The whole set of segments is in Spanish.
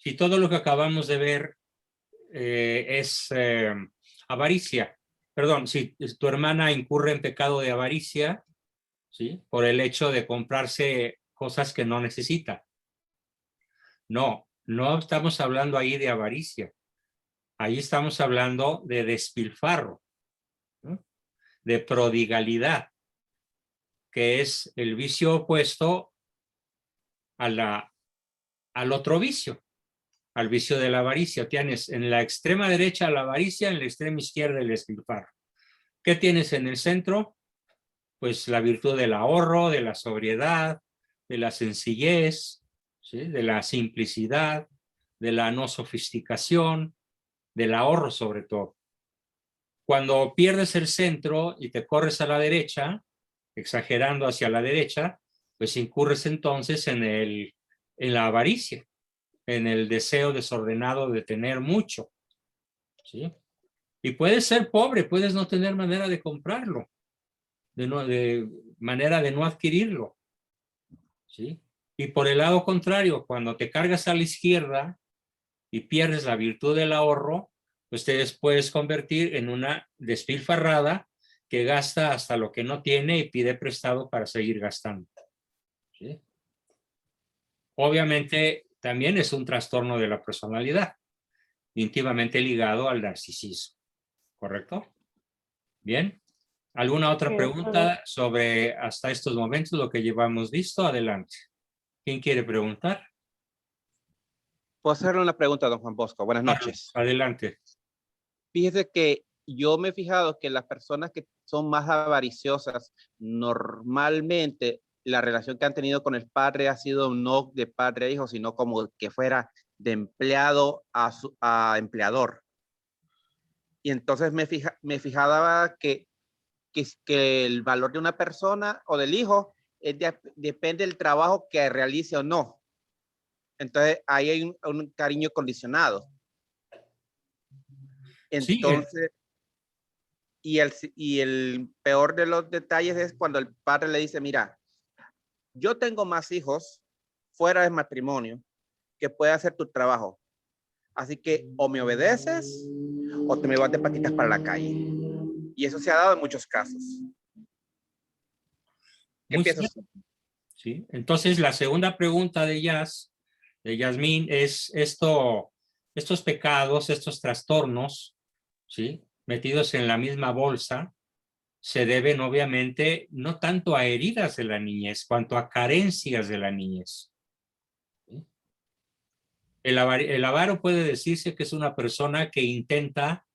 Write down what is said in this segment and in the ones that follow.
Si todo lo que acabamos de ver es avaricia, perdón, si tu hermana incurre en pecado de avaricia, ¿sí? Por el hecho de comprarse cosas que no necesita. No, no estamos hablando ahí de avaricia. Ahí estamos hablando de despilfarro, ¿no? De prodigalidad, que es el vicio opuesto al otro vicio, al vicio de la avaricia. Tienes en la extrema derecha la avaricia, en la extrema izquierda el despilfarro. ¿Qué tienes en el centro? Pues la virtud del ahorro, de la sobriedad, de la sencillez, ¿sí? De la simplicidad, de la no sofisticación, del ahorro sobre todo. Cuando pierdes el centro y te corres a la derecha, exagerando hacia la derecha, pues incurres entonces en la avaricia, en el deseo desordenado de tener mucho, ¿sí? Y puedes ser pobre, puedes no tener manera de comprarlo, de manera de no adquirirlo, ¿sí? Y por el lado contrario, cuando te cargas a la izquierda y pierdes la virtud del ahorro, pues te puedes convertir en una despilfarrada que gasta hasta lo que no tiene y pide prestado para seguir gastando, ¿sí? Obviamente también es un trastorno de la personalidad, íntimamente ligado al narcisismo, ¿correcto? Bien. ¿Alguna otra pregunta sobre hasta estos momentos lo que llevamos visto? Adelante. ¿Quién quiere preguntar? Puedo hacerle una pregunta, don Juan Bosco. Buenas noches. Adelante. Fíjese que yo me he fijado que las personas que son más avariciosas, normalmente la relación que han tenido con el padre ha sido no de padre a hijo, sino como que fuera de empleado a empleador. Y entonces me fijaba que el valor de una persona o del hijo depende del trabajo que realice o no. Entonces ahí hay un cariño condicionado. Entonces, y el peor de los detalles es cuando el padre le dice, mira, yo tengo más hijos fuera del matrimonio que puede hacer tu trabajo. Así que o me obedeces o te me vas de patitas para la calle. Y eso se ha dado en muchos casos. ¿Qué piensas? Sí. Entonces, la segunda pregunta de Yasmín, es estos pecados, estos trastornos, ¿sí? Metidos en la misma bolsa, se deben obviamente no tanto a heridas de la niñez, cuanto a carencias de la niñez. ¿Sí? El avaro puede decirse que es una persona que intenta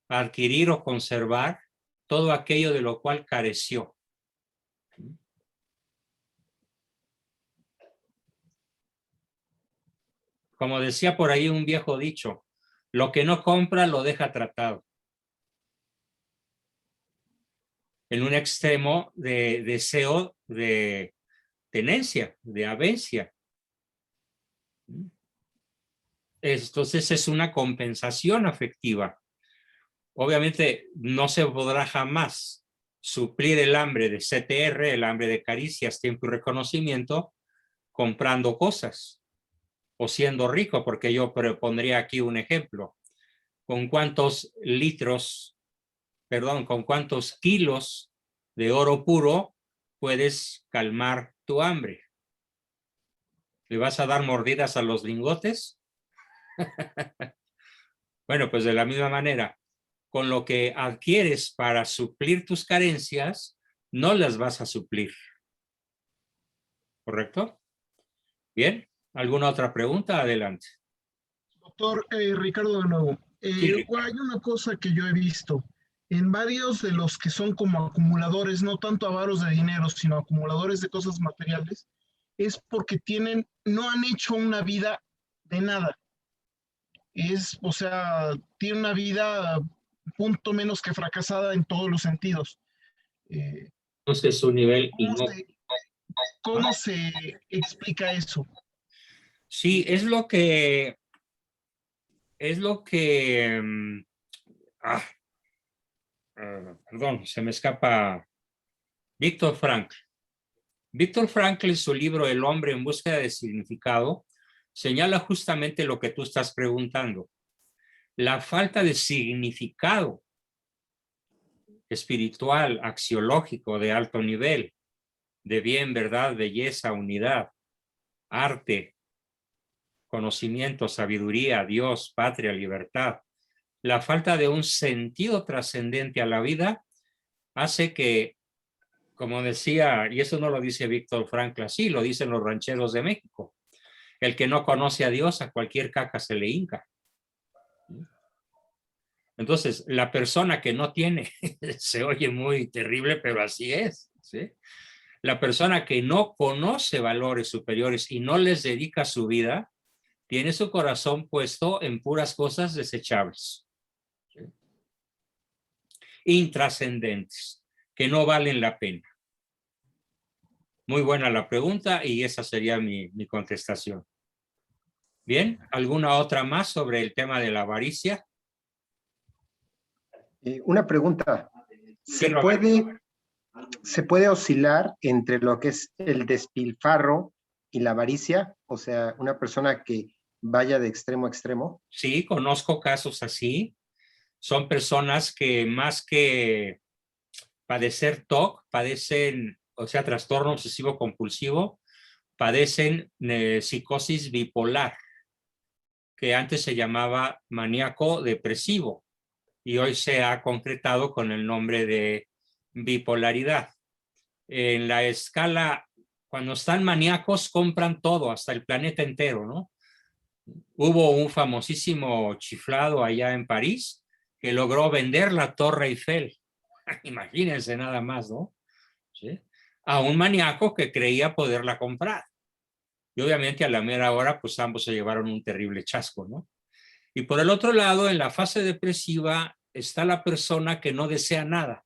adquirir o conservar todo aquello de lo cual careció. Como decía por ahí un viejo dicho, lo que no compra lo deja tratado. En un extremo de deseo de tenencia, de avencia. Entonces es una compensación afectiva. Obviamente no se podrá jamás suplir el hambre de CTR, el hambre de caricias, tiempo y reconocimiento, comprando cosas o siendo rico, porque yo pondría aquí un ejemplo. ¿Con cuántos con cuántos kilos de oro puro puedes calmar tu hambre? ¿Le vas a dar mordidas a los lingotes? Bueno, pues de la misma manera, con lo que adquieres para suplir tus carencias, no las vas a suplir. ¿Correcto? Bien. ¿Alguna otra pregunta? Adelante. Doctor Ricardo, de nuevo. Sí, Hay una cosa que yo he visto en varios de los que son como acumuladores, no tanto avaros de dinero, sino acumuladores de cosas materiales, es porque no han hecho una vida de nada. O sea, tiene una vida punto menos que fracasada en todos los sentidos. Entonces su nivel ¿Cómo se explica eso? Sí, perdón, se me escapa. Víctor Frankl. Víctor Frankl, en su libro El hombre en búsqueda de significado, señala justamente lo que tú estás preguntando. La falta de significado espiritual, axiológico de alto nivel, de bien, verdad, belleza, unidad, arte, conocimiento, sabiduría, Dios, patria, libertad. La falta de un sentido trascendente a la vida hace que, como decía, y eso no lo dice Víctor Frankl así, lo dicen los rancheros de México, el que no conoce a Dios a cualquier caca se le hinca. Entonces, la persona que no tiene, se oye muy terrible, pero así es, ¿sí? La persona que no conoce valores superiores y no les dedica su vida, tiene su corazón puesto en puras cosas desechables, ¿sí? Intrascendentes, que no valen la pena. Muy buena la pregunta y esa sería mi contestación. Bien, ¿alguna otra más sobre el tema de la avaricia? Una pregunta. ¿Se puede oscilar entre lo que es el despilfarro y la avaricia? O sea, una persona que vaya de extremo a extremo. Sí, conozco casos así. Son personas que más que padecer TOC, padecen, o sea, trastorno obsesivo compulsivo, padecen psicosis bipolar, que antes se llamaba maníaco depresivo y hoy se ha concretado con el nombre de bipolaridad. En la escala, cuando están maníacos, compran todo, hasta el planeta entero, ¿no? Hubo un famosísimo chiflado allá en París que logró vender la Torre Eiffel. Imagínense nada más, ¿no? ¿Sí? A un maníaco que creía poderla comprar. Y obviamente a la mera hora, pues ambos se llevaron un terrible chasco, ¿no? Y por el otro lado, en la fase depresiva está la persona que no desea nada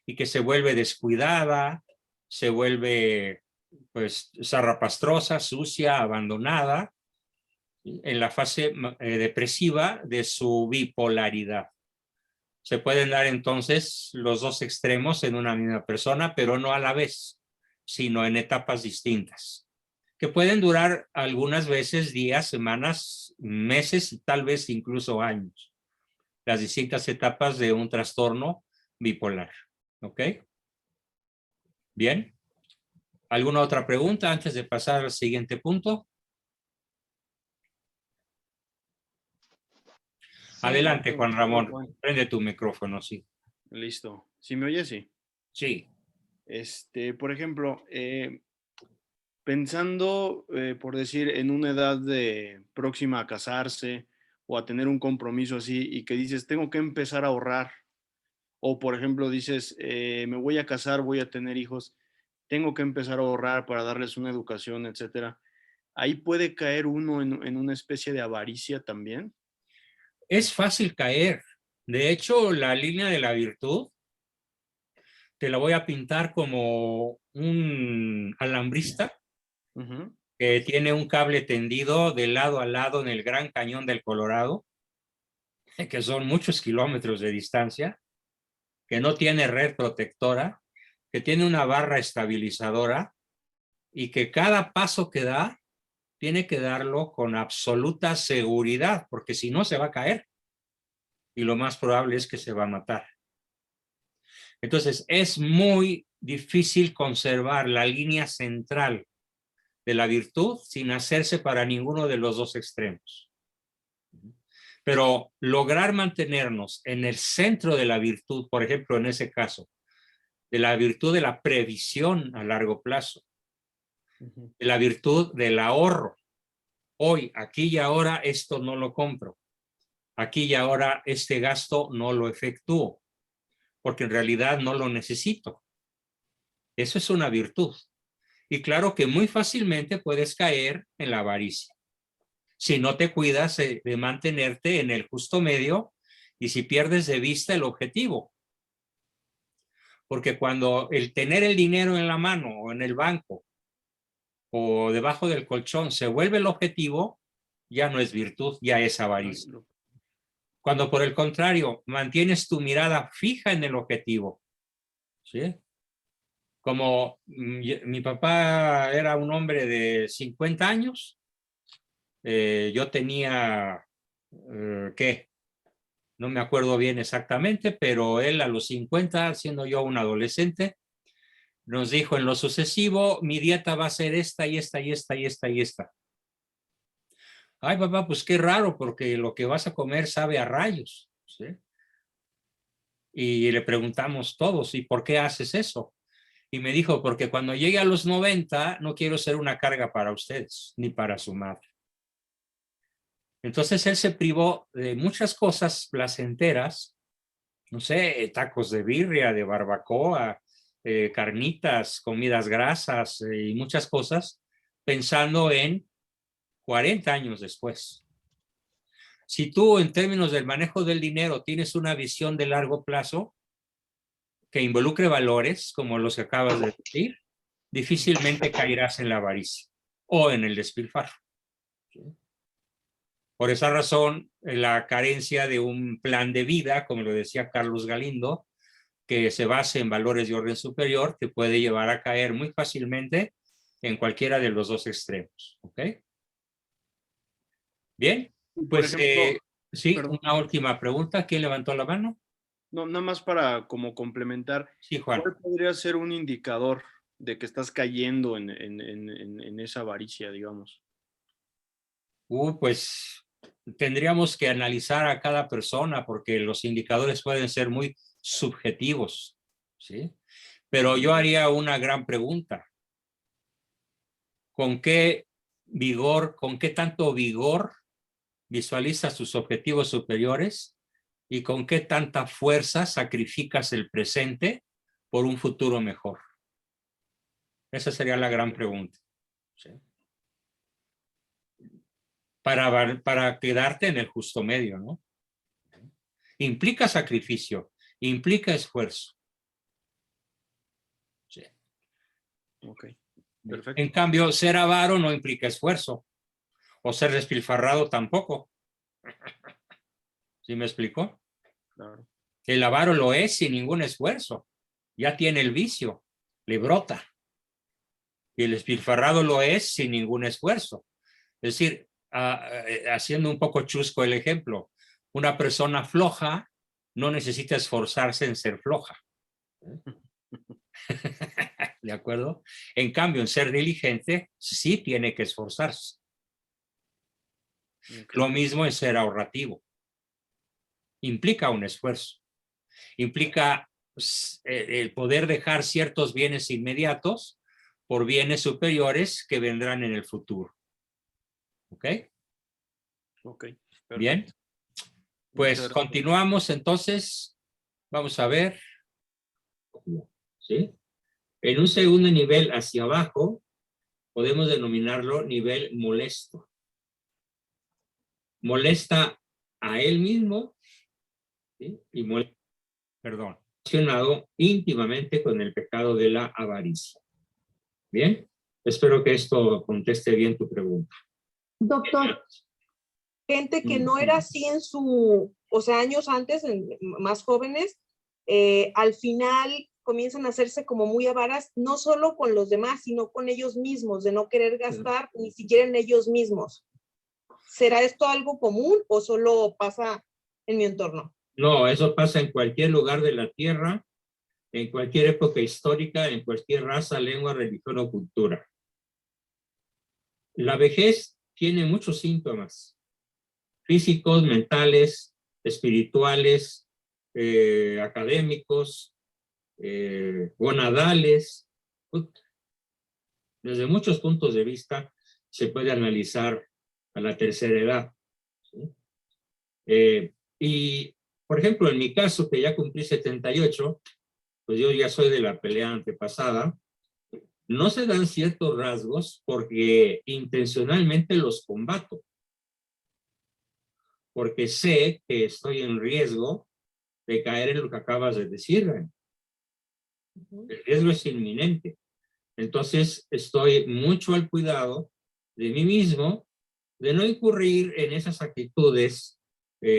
y que se vuelve descuidada, se vuelve pues zarrapastrosa, sucia, abandonada, en la fase depresiva de su bipolaridad. Se pueden dar entonces los dos extremos en una misma persona, pero no a la vez, sino en etapas distintas, que pueden durar algunas veces días, semanas, meses y tal vez incluso años. Las distintas etapas de un trastorno bipolar. ¿Ok? Bien. ¿Alguna otra pregunta antes de pasar al siguiente punto? Sí, adelante, Juan Ramón. Prende tu micrófono, sí. Listo. ¿Sí me oyes? Sí. Sí. Por ejemplo, pensando, por decir, en una edad próxima a casarse o a tener un compromiso así y que dices, tengo que empezar a ahorrar. O, por ejemplo, dices, me voy a casar, voy a tener hijos, tengo que empezar a ahorrar para darles una educación, etcétera. Ahí puede caer uno en una especie de avaricia también. Es fácil caer. De hecho, la línea de la virtud te la voy a pintar como un alambrista que tiene un cable tendido de lado a lado en el Gran Cañón del Colorado, que son muchos kilómetros de distancia, que no tiene red protectora, que tiene una barra estabilizadora y que cada paso que da tiene que darlo con absoluta seguridad, porque si no se va a caer y lo más probable es que se va a matar. Entonces es muy difícil conservar la línea central de la virtud sin hacerse para ninguno de los dos extremos. Pero lograr mantenernos en el centro de la virtud, por ejemplo, en ese caso, de la virtud de la previsión a largo plazo, de la virtud del ahorro. Hoy, aquí y ahora, esto no lo compro. Aquí y ahora, este gasto no lo efectúo, porque en realidad no lo necesito. Eso es una virtud. Y claro que muy fácilmente puedes caer en la avaricia. Si no te cuidas de mantenerte en el justo medio y si pierdes de vista el objetivo. Porque cuando el tener el dinero en la mano o en el banco o debajo del colchón se vuelve el objetivo, ya no es virtud, ya es avaricia. Cuando por el contrario mantienes tu mirada fija en el objetivo, ¿sí? Como mi papá era un hombre de 50 años Yo tenía, ¿qué? No me acuerdo bien exactamente, pero él a los 50, siendo yo un adolescente, nos dijo en lo sucesivo, mi dieta va a ser esta y esta y esta y esta y esta. Ay, papá, pues qué raro, porque lo que vas a comer sabe a rayos, ¿sí? Y le preguntamos todos, ¿y por qué haces eso? Y me dijo, porque cuando llegue a los 90 no quiero ser una carga para ustedes, ni para su madre. Entonces él se privó de muchas cosas placenteras, no sé, tacos de birria, de barbacoa, carnitas, comidas grasas y muchas cosas, pensando en 40 años después. Si tú en términos del manejo del dinero tienes una visión de largo plazo que involucre valores como los que acabas de decir, difícilmente caerás en la avaricia o en el despilfarro. Por esa razón, la carencia de un plan de vida, como lo decía Carlos Galindo, que se base en valores de orden superior, te puede llevar a caer muy fácilmente en cualquiera de los dos extremos. ¿Ok? Bien, Por pues ejemplo, sí, perdón, una última pregunta. ¿Quién levantó la mano? no, nada más para como complementar, Sí, Juan. ¿cuál podría ser un indicador de que estás cayendo en esa avaricia, digamos? Pues tendríamos que analizar a cada persona porque los indicadores pueden ser muy subjetivos, ¿sí? Pero yo haría una gran pregunta. ¿Con qué vigor, con qué tanto vigor visualizas tus objetivos superiores y con qué tanta fuerza sacrificas el presente por un futuro mejor? Esa sería la gran pregunta, ¿sí? Para quedarte en el justo medio, ¿no? Implica sacrificio, implica esfuerzo. Sí. Ok, perfecto. En cambio, ser avaro no implica esfuerzo, o ser despilfarrado tampoco. ¿Sí me explico? Claro. El avaro lo es sin ningún esfuerzo. Ya tiene el vicio, le brota. Y el despilfarrado lo es sin ningún esfuerzo. Es decir, haciendo un poco chusco el ejemplo, una persona floja no necesita esforzarse en ser floja. ¿De acuerdo? En cambio, en ser diligente, sí tiene que esforzarse. Okay. Lo mismo en ser ahorrativo. Implica un esfuerzo. Implica el poder dejar ciertos bienes inmediatos por bienes superiores que vendrán en el futuro. ¿Ok? Ok, perfecto. Bien. Pues continuamos entonces. Vamos a ver. ¿Sí? En un segundo nivel hacia abajo, podemos denominarlo nivel molesto. Molesta a él mismo, ¿sí? Y molesta, perdón, relacionado íntimamente con el pecado de la avaricia. Bien, espero que esto conteste bien tu pregunta. Doctor, gente que no era así en su, o sea, años antes, más jóvenes, al final comienzan a hacerse como muy avaras, no solo con los demás, sino con ellos mismos, de no querer gastar ni siquiera en ellos mismos. ¿Será esto algo común o solo pasa en mi entorno? No, eso pasa en cualquier lugar de la tierra, en cualquier época histórica, en cualquier raza, lengua, religión o cultura. La vejez tiene muchos síntomas físicos, mentales, espirituales, académicos, gonadales. Desde muchos puntos de vista se puede analizar a la tercera edad, ¿sí? Y, por ejemplo, en mi caso, que ya cumplí 78, pues yo ya soy de la pelea antepasada, no se dan ciertos rasgos porque intencionalmente los combato, porque sé que estoy en riesgo de caer en lo que acabas de decir. El riesgo es inminente. Entonces estoy mucho al cuidado de mí mismo, de no incurrir en esas actitudes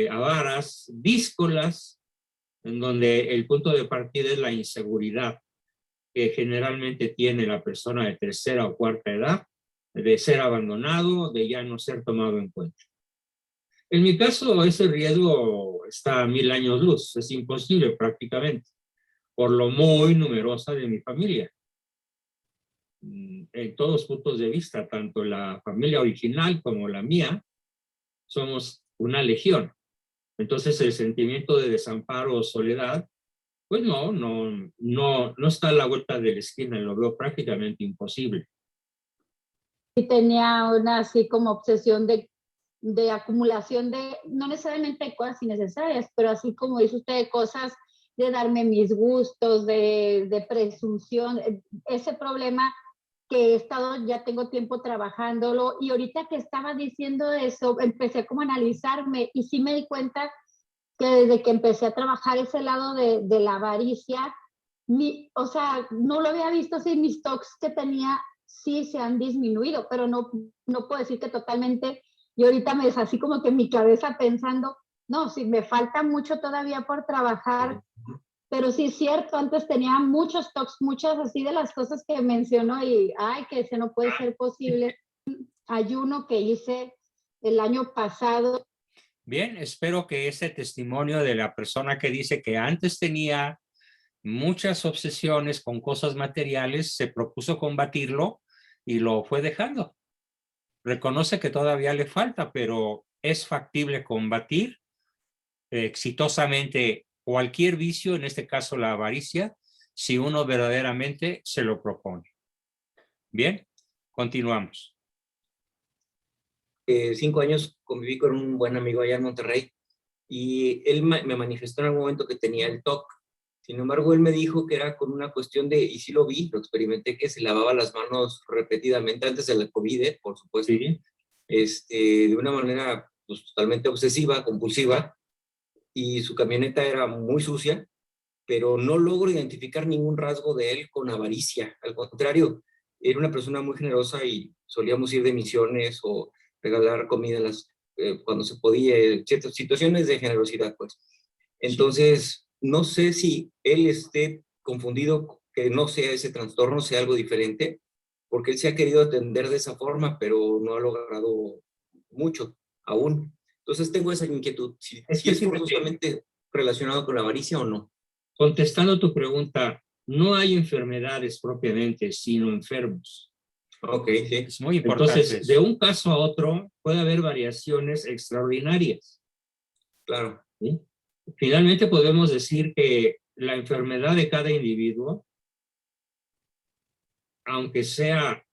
avaras, díscolas, en donde el punto de partida es la inseguridad que generalmente tiene la persona de tercera o cuarta edad de ser abandonado, de ya no ser tomado en cuenta. En mi caso, ese riesgo está a 1000 años luz, es imposible prácticamente, por lo muy numerosa de mi familia. En todos puntos de vista, tanto la familia original como la mía, somos una legión. Entonces el sentimiento de desamparo o soledad, pues no está a la vuelta de la esquina, lo veo prácticamente imposible. Y tenía una así como obsesión de acumulación de, no necesariamente cosas innecesarias, pero así como dice usted, de cosas de darme mis gustos, de presunción, ese problema que he estado, ya tengo tiempo trabajándolo, y ahorita que estaba diciendo eso, empecé como a analizarme, y sí me di cuenta que desde que empecé a trabajar ese lado de la avaricia, o sea, no lo había visto, sí, mis stocks que tenía sí se han disminuido, pero no puedo decir que totalmente, y ahorita me es así como que en mi cabeza pensando, no, sí, me falta mucho todavía por trabajar, pero sí es cierto, antes tenía muchos stocks, muchas así de las cosas que mencionó, y ay, que ese no puede ser posible. Hay uno que hice el año pasado. Bien, espero que ese testimonio de la persona que dice que antes tenía muchas obsesiones con cosas materiales, se propuso combatirlo y lo fue dejando. Reconoce que todavía le falta, pero es factible combatir exitosamente cualquier vicio, en este caso la avaricia, si uno verdaderamente se lo propone. Bien, continuamos. 5 años conviví con un buen amigo allá en Monterrey y él me manifestó en algún momento que tenía el TOC. Sin embargo, él me dijo que era con una cuestión de, y sí lo vi, lo experimenté, que se lavaba las manos repetidamente antes de la COVID, por supuesto, Sí. de una manera pues, totalmente obsesiva, compulsiva, y su camioneta era muy sucia, pero no logro identificar ningún rasgo de él con avaricia. Al contrario, era una persona muy generosa y solíamos ir de misiones o regalar comida cuando se podía, ciertas situaciones de generosidad, pues. Entonces, no sé si él esté confundido, que no sea ese trastorno, sea algo diferente, porque él se ha querido atender de esa forma, pero no ha logrado mucho aún. Entonces tengo esa inquietud, si es forzosamente relacionado con la avaricia o no. Contestando tu pregunta, no hay enfermedades propiamente, sino enfermos. Ok, sí. Es muy importante. Entonces, de un caso a otro puede haber variaciones extraordinarias. Claro. ¿Sí? Finalmente podemos decir que la enfermedad de cada individuo, aunque sea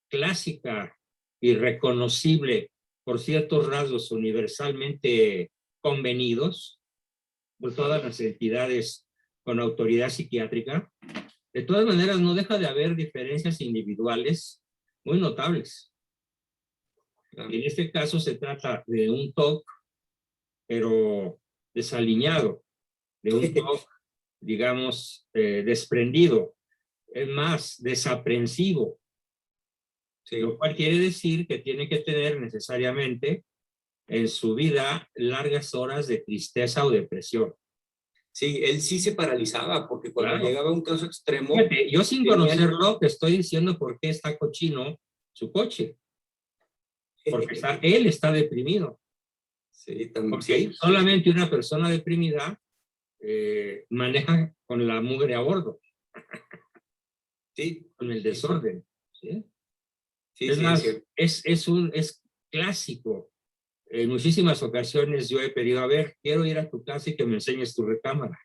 clásica y reconocible por ciertos rasgos universalmente convenidos por todas las entidades con autoridad psiquiátrica, de todas maneras no deja de haber diferencias individuales muy notables. En este caso se trata de un TOC, pero desaliñado, de un TOC, digamos, desprendido, es más, desaprensivo, sí. Lo cual quiere decir que tiene que tener necesariamente en su vida largas horas de tristeza o depresión. Sí, él sí se paralizaba, porque cuando llegaba a un caso extremo... Fíjate, yo sin conocerlo te estoy diciendo por qué está cochino su coche. Porque él está deprimido. Sí, también. Porque solamente una persona deprimida maneja con la mugre a bordo. Sí. Con el desorden. ¿Sí? Sí, es sí, más, sí. es clásico. En muchísimas ocasiones yo he pedido, a ver, quiero ir a tu casa y que me enseñes tu recámara.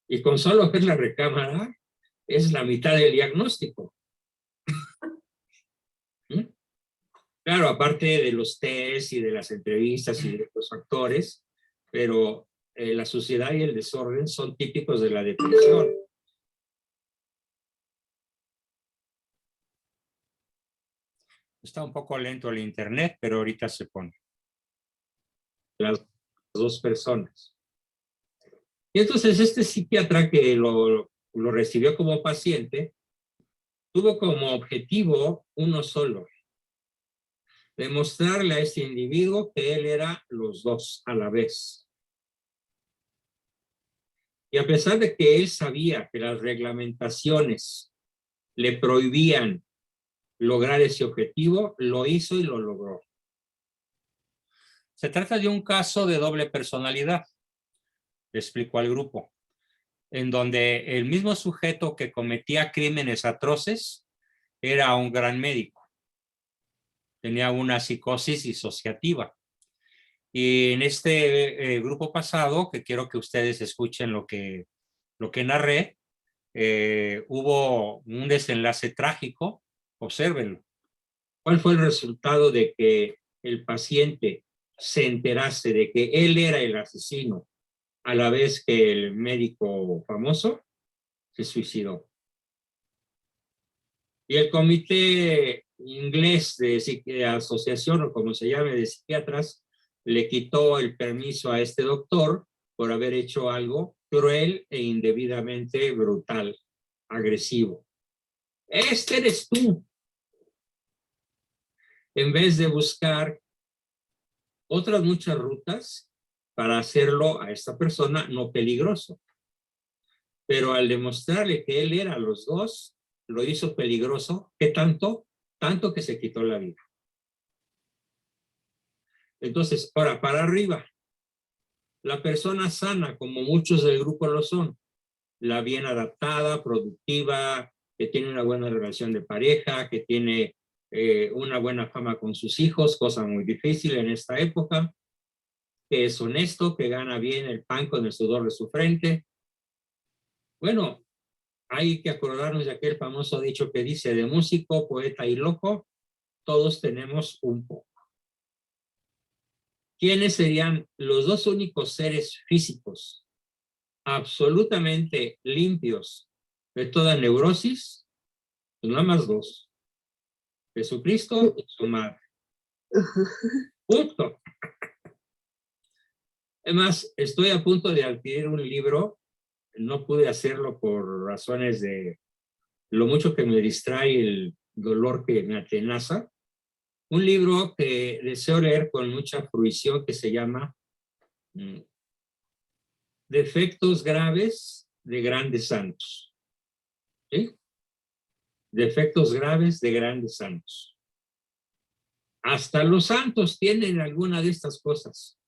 Y con solo ver la recámara es la mitad del diagnóstico. ¿Mm? Claro, aparte de los test y de las entrevistas y de los factores, pero la suciedad y el desorden son típicos de la depresión. Está un poco lento el internet, pero ahorita se pone. Las dos personas. Y entonces este psiquiatra que lo recibió como paciente, tuvo como objetivo uno solo: demostrarle a este individuo que él era los dos a la vez. Y a pesar de que él sabía que las reglamentaciones le prohibían lograr ese objetivo, lo hizo y lo logró. Se trata de un caso de doble personalidad, le explico al grupo, en donde el mismo sujeto que cometía crímenes atroces era un gran médico. Tenía una psicosis disociativa. Y en este grupo pasado, que quiero que ustedes escuchen lo que narré, hubo un desenlace trágico. Obsérvenlo. ¿Cuál fue el resultado de que el paciente se enterase de que él era el asesino a la vez que el médico famoso? Se suicidó. Y el comité inglés de asociación, o como se llame, de psiquiatras, le quitó el permiso a este doctor por haber hecho algo cruel e indebidamente brutal, agresivo. Este eres tú. En vez de buscar otras muchas rutas para hacerlo a esta persona no peligroso. Pero al demostrarle que él era los dos, lo hizo peligroso. ¿Qué tanto? Tanto que se quitó la vida. Entonces, ahora, para arriba, la persona sana, como muchos del grupo lo son, la bien adaptada, productiva, que tiene una buena relación de pareja, que tiene una buena fama con sus hijos, cosa muy difícil en esta época, que es honesto, que gana bien el pan con el sudor de su frente. Bueno, hay que acordarnos de aquel famoso dicho que dice: de músico, poeta y loco, todos tenemos un poco. ¿Quiénes serían los dos únicos seres físicos absolutamente limpios de toda neurosis? Pues nada más dos: Jesucristo y su madre. Punto. Además, estoy a punto de adquirir un libro. No pude hacerlo por razones de lo mucho que me distrae el dolor que me atenaza. Un libro que deseo leer con mucha fruición, que se llama Defectos graves de grandes santos. ¿Sí? Defectos graves de grandes santos. Hasta los santos tienen alguna de estas cosas.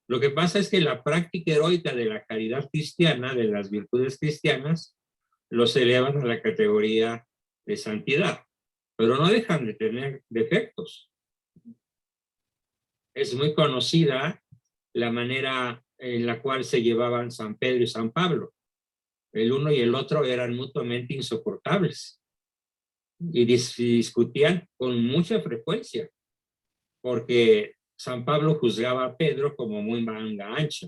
Lo que pasa es que la práctica heroica de la caridad cristiana, de las virtudes cristianas, los elevan a la categoría de santidad, pero no dejan de tener defectos. Es muy conocida la manera en la cual se llevaban San Pedro y San Pablo. El uno y el otro eran mutuamente insoportables y discutían con mucha frecuencia, porque San Pablo juzgaba a Pedro como muy manga ancha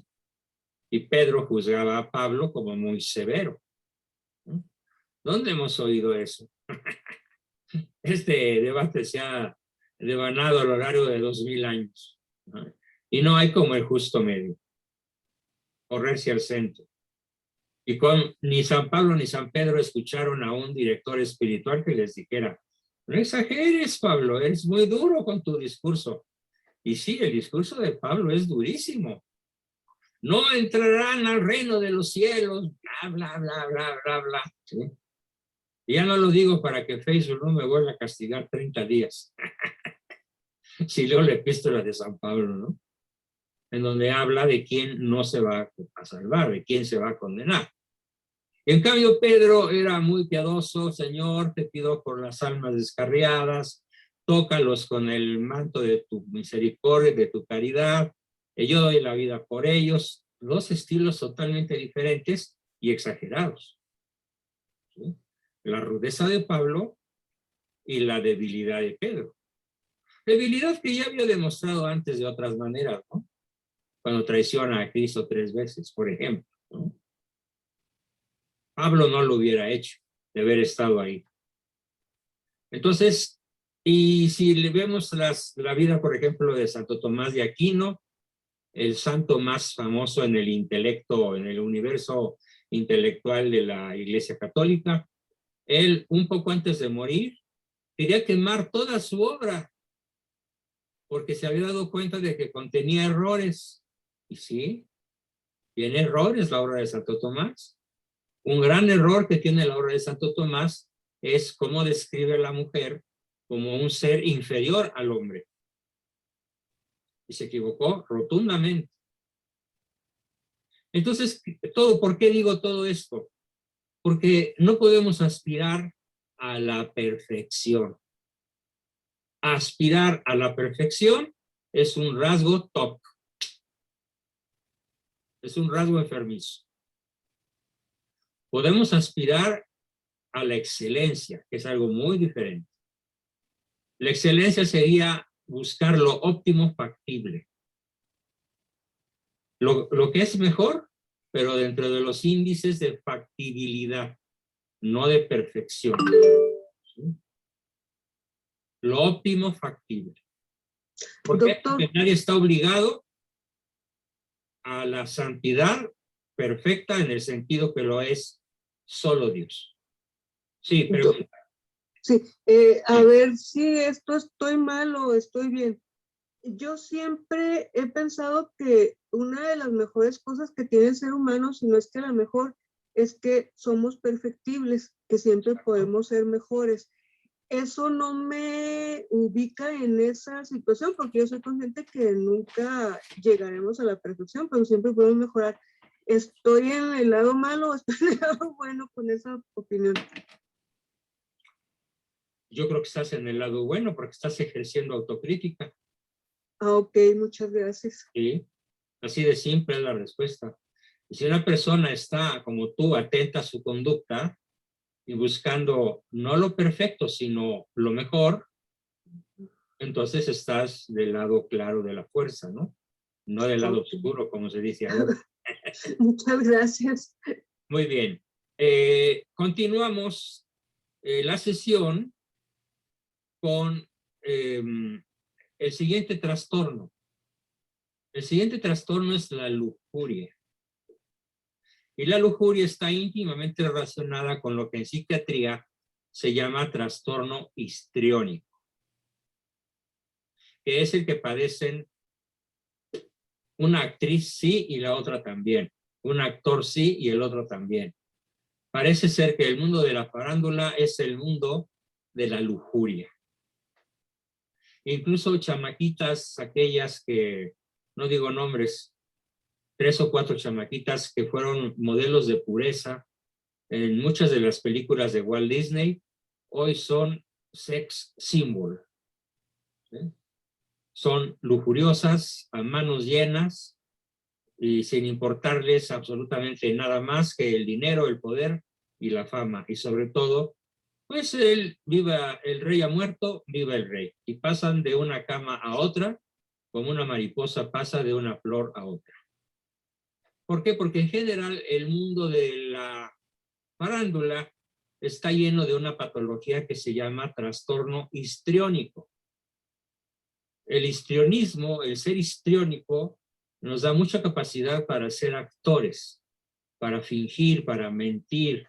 y Pedro juzgaba a Pablo como muy severo. ¿Dónde hemos oído eso? Este debate se ha devanado a lo largo de 2000 años, ¿no? Y no hay como el justo medio, correrse al centro. Y ni San Pablo ni San Pedro escucharon a un director espiritual que les dijera: no exageres, Pablo, eres muy duro con tu discurso. Y sí, el discurso de Pablo es durísimo. No entrarán al reino de los cielos, bla, bla, bla, bla, bla, bla. ¿Sí? Y ya no lo digo para que Facebook no me vuelva a castigar 30 días. Si leo la epístola de San Pablo, ¿no? En donde habla de quién no se va a salvar, de quién se va a condenar. En cambio, Pedro era muy piadoso. Señor, te pido por las almas descarriadas, tócalos con el manto de tu misericordia, de tu caridad, yo doy la vida por ellos. Dos estilos totalmente diferentes y exagerados. ¿Sí? La rudeza de Pablo y la debilidad de Pedro. Debilidad que ya había demostrado antes de otras maneras, ¿no? Cuando traiciona a Cristo 3 veces, por ejemplo, ¿no? Pablo no lo hubiera hecho, de haber estado ahí. Entonces, y si le vemos la vida, por ejemplo, de Santo Tomás de Aquino, el santo más famoso en el intelecto, en el universo intelectual de la Iglesia Católica, él, un poco antes de morir, quería quemar toda su obra, porque se había dado cuenta de que contenía errores. Y sí, tiene errores la obra de Santo Tomás. Un gran error que tiene la obra de Santo Tomás es cómo describe a la mujer como un ser inferior al hombre. Y se equivocó rotundamente. Entonces, ¿por qué digo todo esto? Porque no podemos aspirar a la perfección. Aspirar a la perfección es un rasgo top. Es un rasgo enfermizo. Podemos aspirar a la excelencia, que es algo muy diferente. La excelencia sería buscar lo óptimo factible. Lo que es mejor, pero dentro de los índices de factibilidad, no de perfección. ¿Sí? Lo óptimo factible. Porque nadie está obligado a la santidad perfecta en el sentido que lo es solo Dios. Sí, pregunta. Sí, a ver si esto estoy mal o estoy bien. Yo siempre he pensado que una de las mejores cosas que tiene el ser humano, si no es que la mejor, es que somos perfectibles, que siempre podemos ser mejores. Eso no me ubica en esa situación, porque yo soy consciente que nunca llegaremos a la perfección, pero siempre podemos mejorar. ¿Estoy en el lado malo o estoy en el lado bueno con esa opinión? Yo creo que estás en el lado bueno porque estás ejerciendo autocrítica. Ah, ok, muchas gracias. Sí, así de simple es la respuesta. Y si una persona está, como tú, atenta a su conducta y buscando no lo perfecto, sino lo mejor, entonces estás del lado claro de la fuerza, ¿no? No del lado oscuro, como se dice ahora. Muchas gracias. Muy bien. Continuamos la sesión con el siguiente trastorno. El siguiente trastorno es la lujuria. Y la lujuria está íntimamente relacionada con lo que en psiquiatría se llama trastorno histriónico, que es el que padecen una actriz sí y la otra también, un actor sí y el otro también. Parece ser que el mundo de la farándula es el mundo de la lujuria. Incluso chamaquitas, aquellas que, no digo nombres, 3 o 4 chamaquitas que fueron modelos de pureza en muchas de las películas de Walt Disney, hoy son sex symbol. ¿Sí? Son lujuriosas, a manos llenas y sin importarles absolutamente nada más que el dinero, el poder y la fama. Y sobre todo, pues viva el rey ha muerto, viva el rey. Y pasan de una cama a otra, como una mariposa pasa de una flor a otra. ¿Por qué? Porque en general el mundo de la farándula está lleno de una patología que se llama trastorno histriónico. El histrionismo, el ser histriónico, nos da mucha capacidad para ser actores, para fingir, para mentir,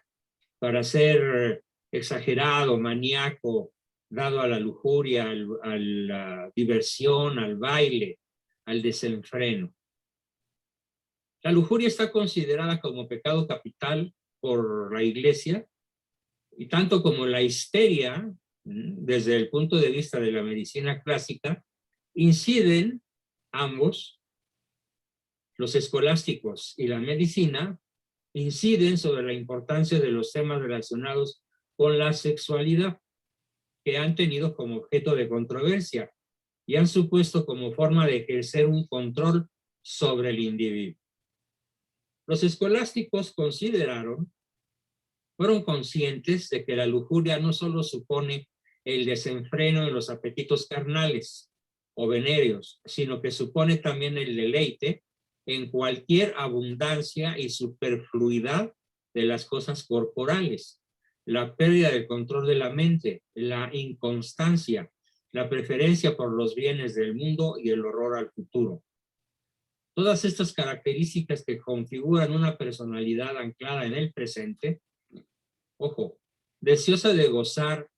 para ser exagerado, maníaco, dado a la lujuria, a la diversión, al baile, al desenfreno. La lujuria está considerada como pecado capital por la Iglesia, y tanto como la histeria, desde el punto de vista de la medicina clásica, inciden ambos, los escolásticos y la medicina, inciden sobre la importancia de los temas relacionados con la sexualidad, que han tenido como objeto de controversia y han supuesto como forma de ejercer un control sobre el individuo. Los escolásticos fueron conscientes de que la lujuria no solo supone el desenfreno de los apetitos carnales o venéreos, sino que supone también el deleite en cualquier abundancia y superfluidad de las cosas corporales, la pérdida del control de la mente, la inconstancia, la preferencia por los bienes del mundo y el horror al futuro. Todas estas características que configuran una personalidad anclada en el presente, ojo, deseosa de gozar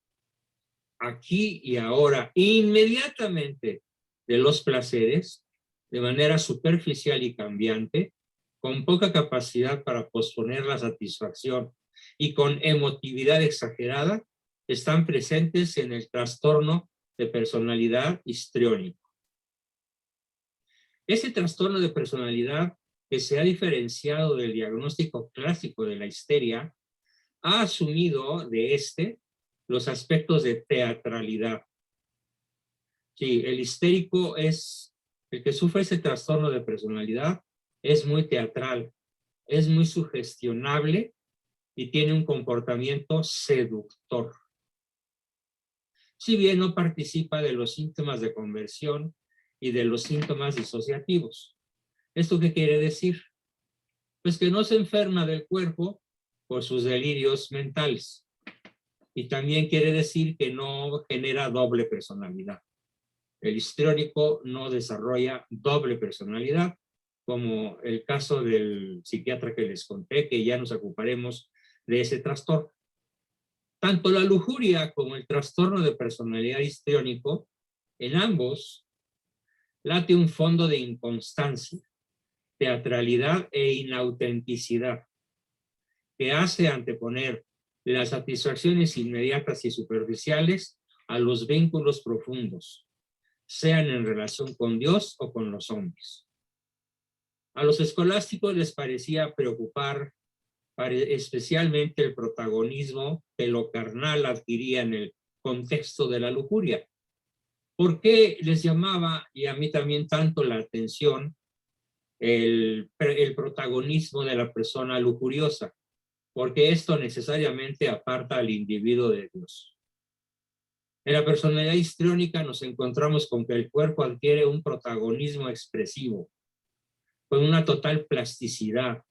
aquí y ahora, inmediatamente, de los placeres, de manera superficial y cambiante, con poca capacidad para posponer la satisfacción y con emotividad exagerada, están presentes en el trastorno de personalidad histriónico. Ese trastorno de personalidad, que se ha diferenciado del diagnóstico clásico de la histeria, ha asumido de los aspectos de teatralidad. Sí, el histérico es, el que sufre ese trastorno de personalidad, es muy teatral, es muy sugestionable y tiene un comportamiento seductor. Si bien no participa de los síntomas de conversión y de los síntomas disociativos. ¿Esto qué quiere decir? Pues que no se enferma del cuerpo por sus delirios mentales. Y también quiere decir que no genera doble personalidad. El histriónico no desarrolla doble personalidad, como el caso del psiquiatra que les conté, que ya nos ocuparemos de ese trastorno. Tanto la lujuria como el trastorno de personalidad histriónico, en ambos, late un fondo de inconstancia, teatralidad e inautenticidad, que hace anteponer las satisfacciones inmediatas y superficiales a los vínculos profundos, sean en relación con Dios o con los hombres. A los escolásticos les parecía preocupar especialmente el protagonismo que lo carnal adquiría en el contexto de la lujuria. ¿Por qué les llamaba, y a mí también, tanto la atención el protagonismo de la persona lujuriosa? Porque esto necesariamente aparta al individuo de Dios. En la personalidad histriónica nos encontramos con que el cuerpo adquiere un protagonismo expresivo, con una total plasticidad,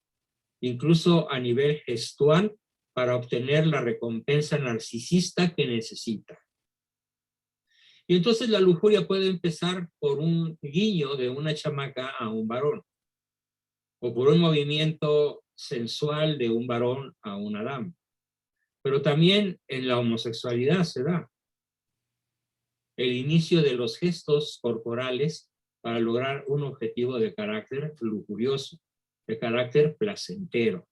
incluso a nivel gestual, para obtener la recompensa narcisista que necesita. Y entonces la lujuria puede empezar por un guiño de una chamaca a un varón, o por un movimiento sensual de un varón a una dama. Pero también en la homosexualidad se da el inicio de los gestos corporales para lograr un objetivo de carácter lujurioso, de carácter placentero.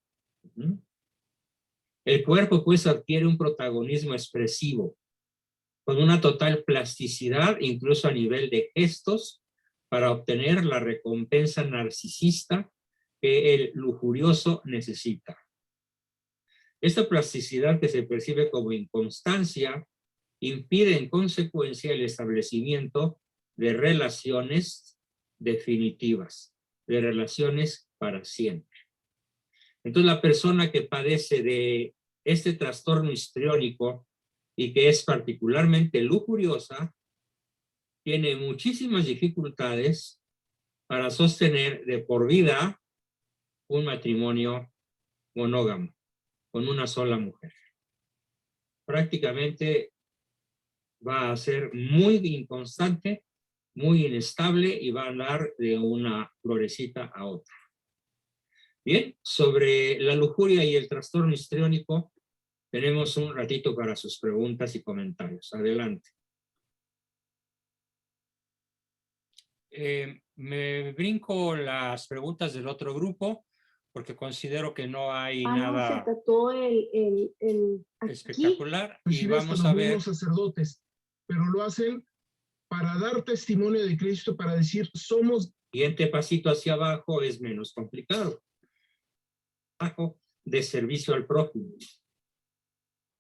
El cuerpo pues adquiere un protagonismo expresivo, con una total plasticidad, incluso a nivel de gestos, para obtener la recompensa narcisista que el lujurioso necesita. Esta plasticidad, que se percibe como inconstancia, impide en consecuencia el establecimiento de relaciones definitivas, de relaciones para siempre. Entonces la persona que padece de este trastorno histriónico y que es particularmente lujuriosa, tiene muchísimas dificultades para sostener de por vida un matrimonio monógamo con una sola mujer. Prácticamente va a ser muy inconstante, muy inestable y va a andar de una florecita a otra. Bien, sobre la lujuria y el trastorno histriónico, tenemos un ratito para sus preguntas y comentarios. Adelante. Me brinco las preguntas del otro grupo porque considero que no hay nada se trató el espectacular. Y Inclusive hasta vamos los a ver. mismos sacerdotes, pero lo hacen para dar testimonio de Cristo, para decir, somos... Siguiente pasito hacia abajo es menos complicado. De servicio al prójimo.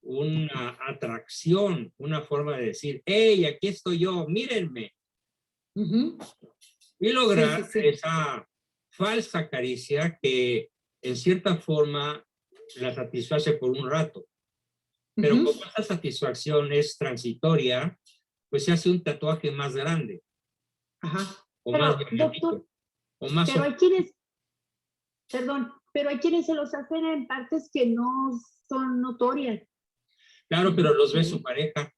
Una atracción, una forma de decir, hey, aquí estoy yo, mírenme. Y lograr esa falsa caricia que en cierta forma la satisface por un rato. Pero como esa satisfacción es transitoria, pues se hace un tatuaje más grande. O pero, más doctor, o más pero hay quienes, perdón, pero hay quienes se los hacen en partes que no son notorias. Claro, pero los ve su pareja.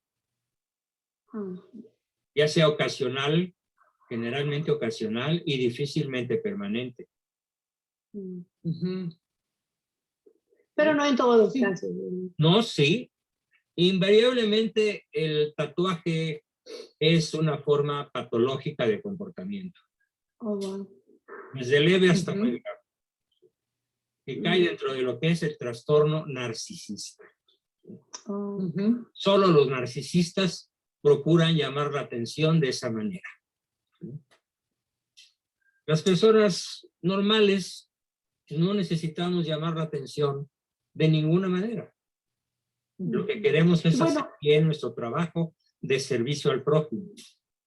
Ya sea ocasional, generalmente ocasional y difícilmente permanente. Pero no en todos los casos. No, sí. Invariablemente el tatuaje es una forma patológica de comportamiento. Desde leve hasta muy grave. Que cae dentro de lo que es el trastorno narcisista. Solo los narcisistas procuran llamar la atención de esa manera. Las personas normales no necesitamos llamar la atención de ninguna manera. Lo que queremos es hacer bien nuestro trabajo de servicio al prójimo,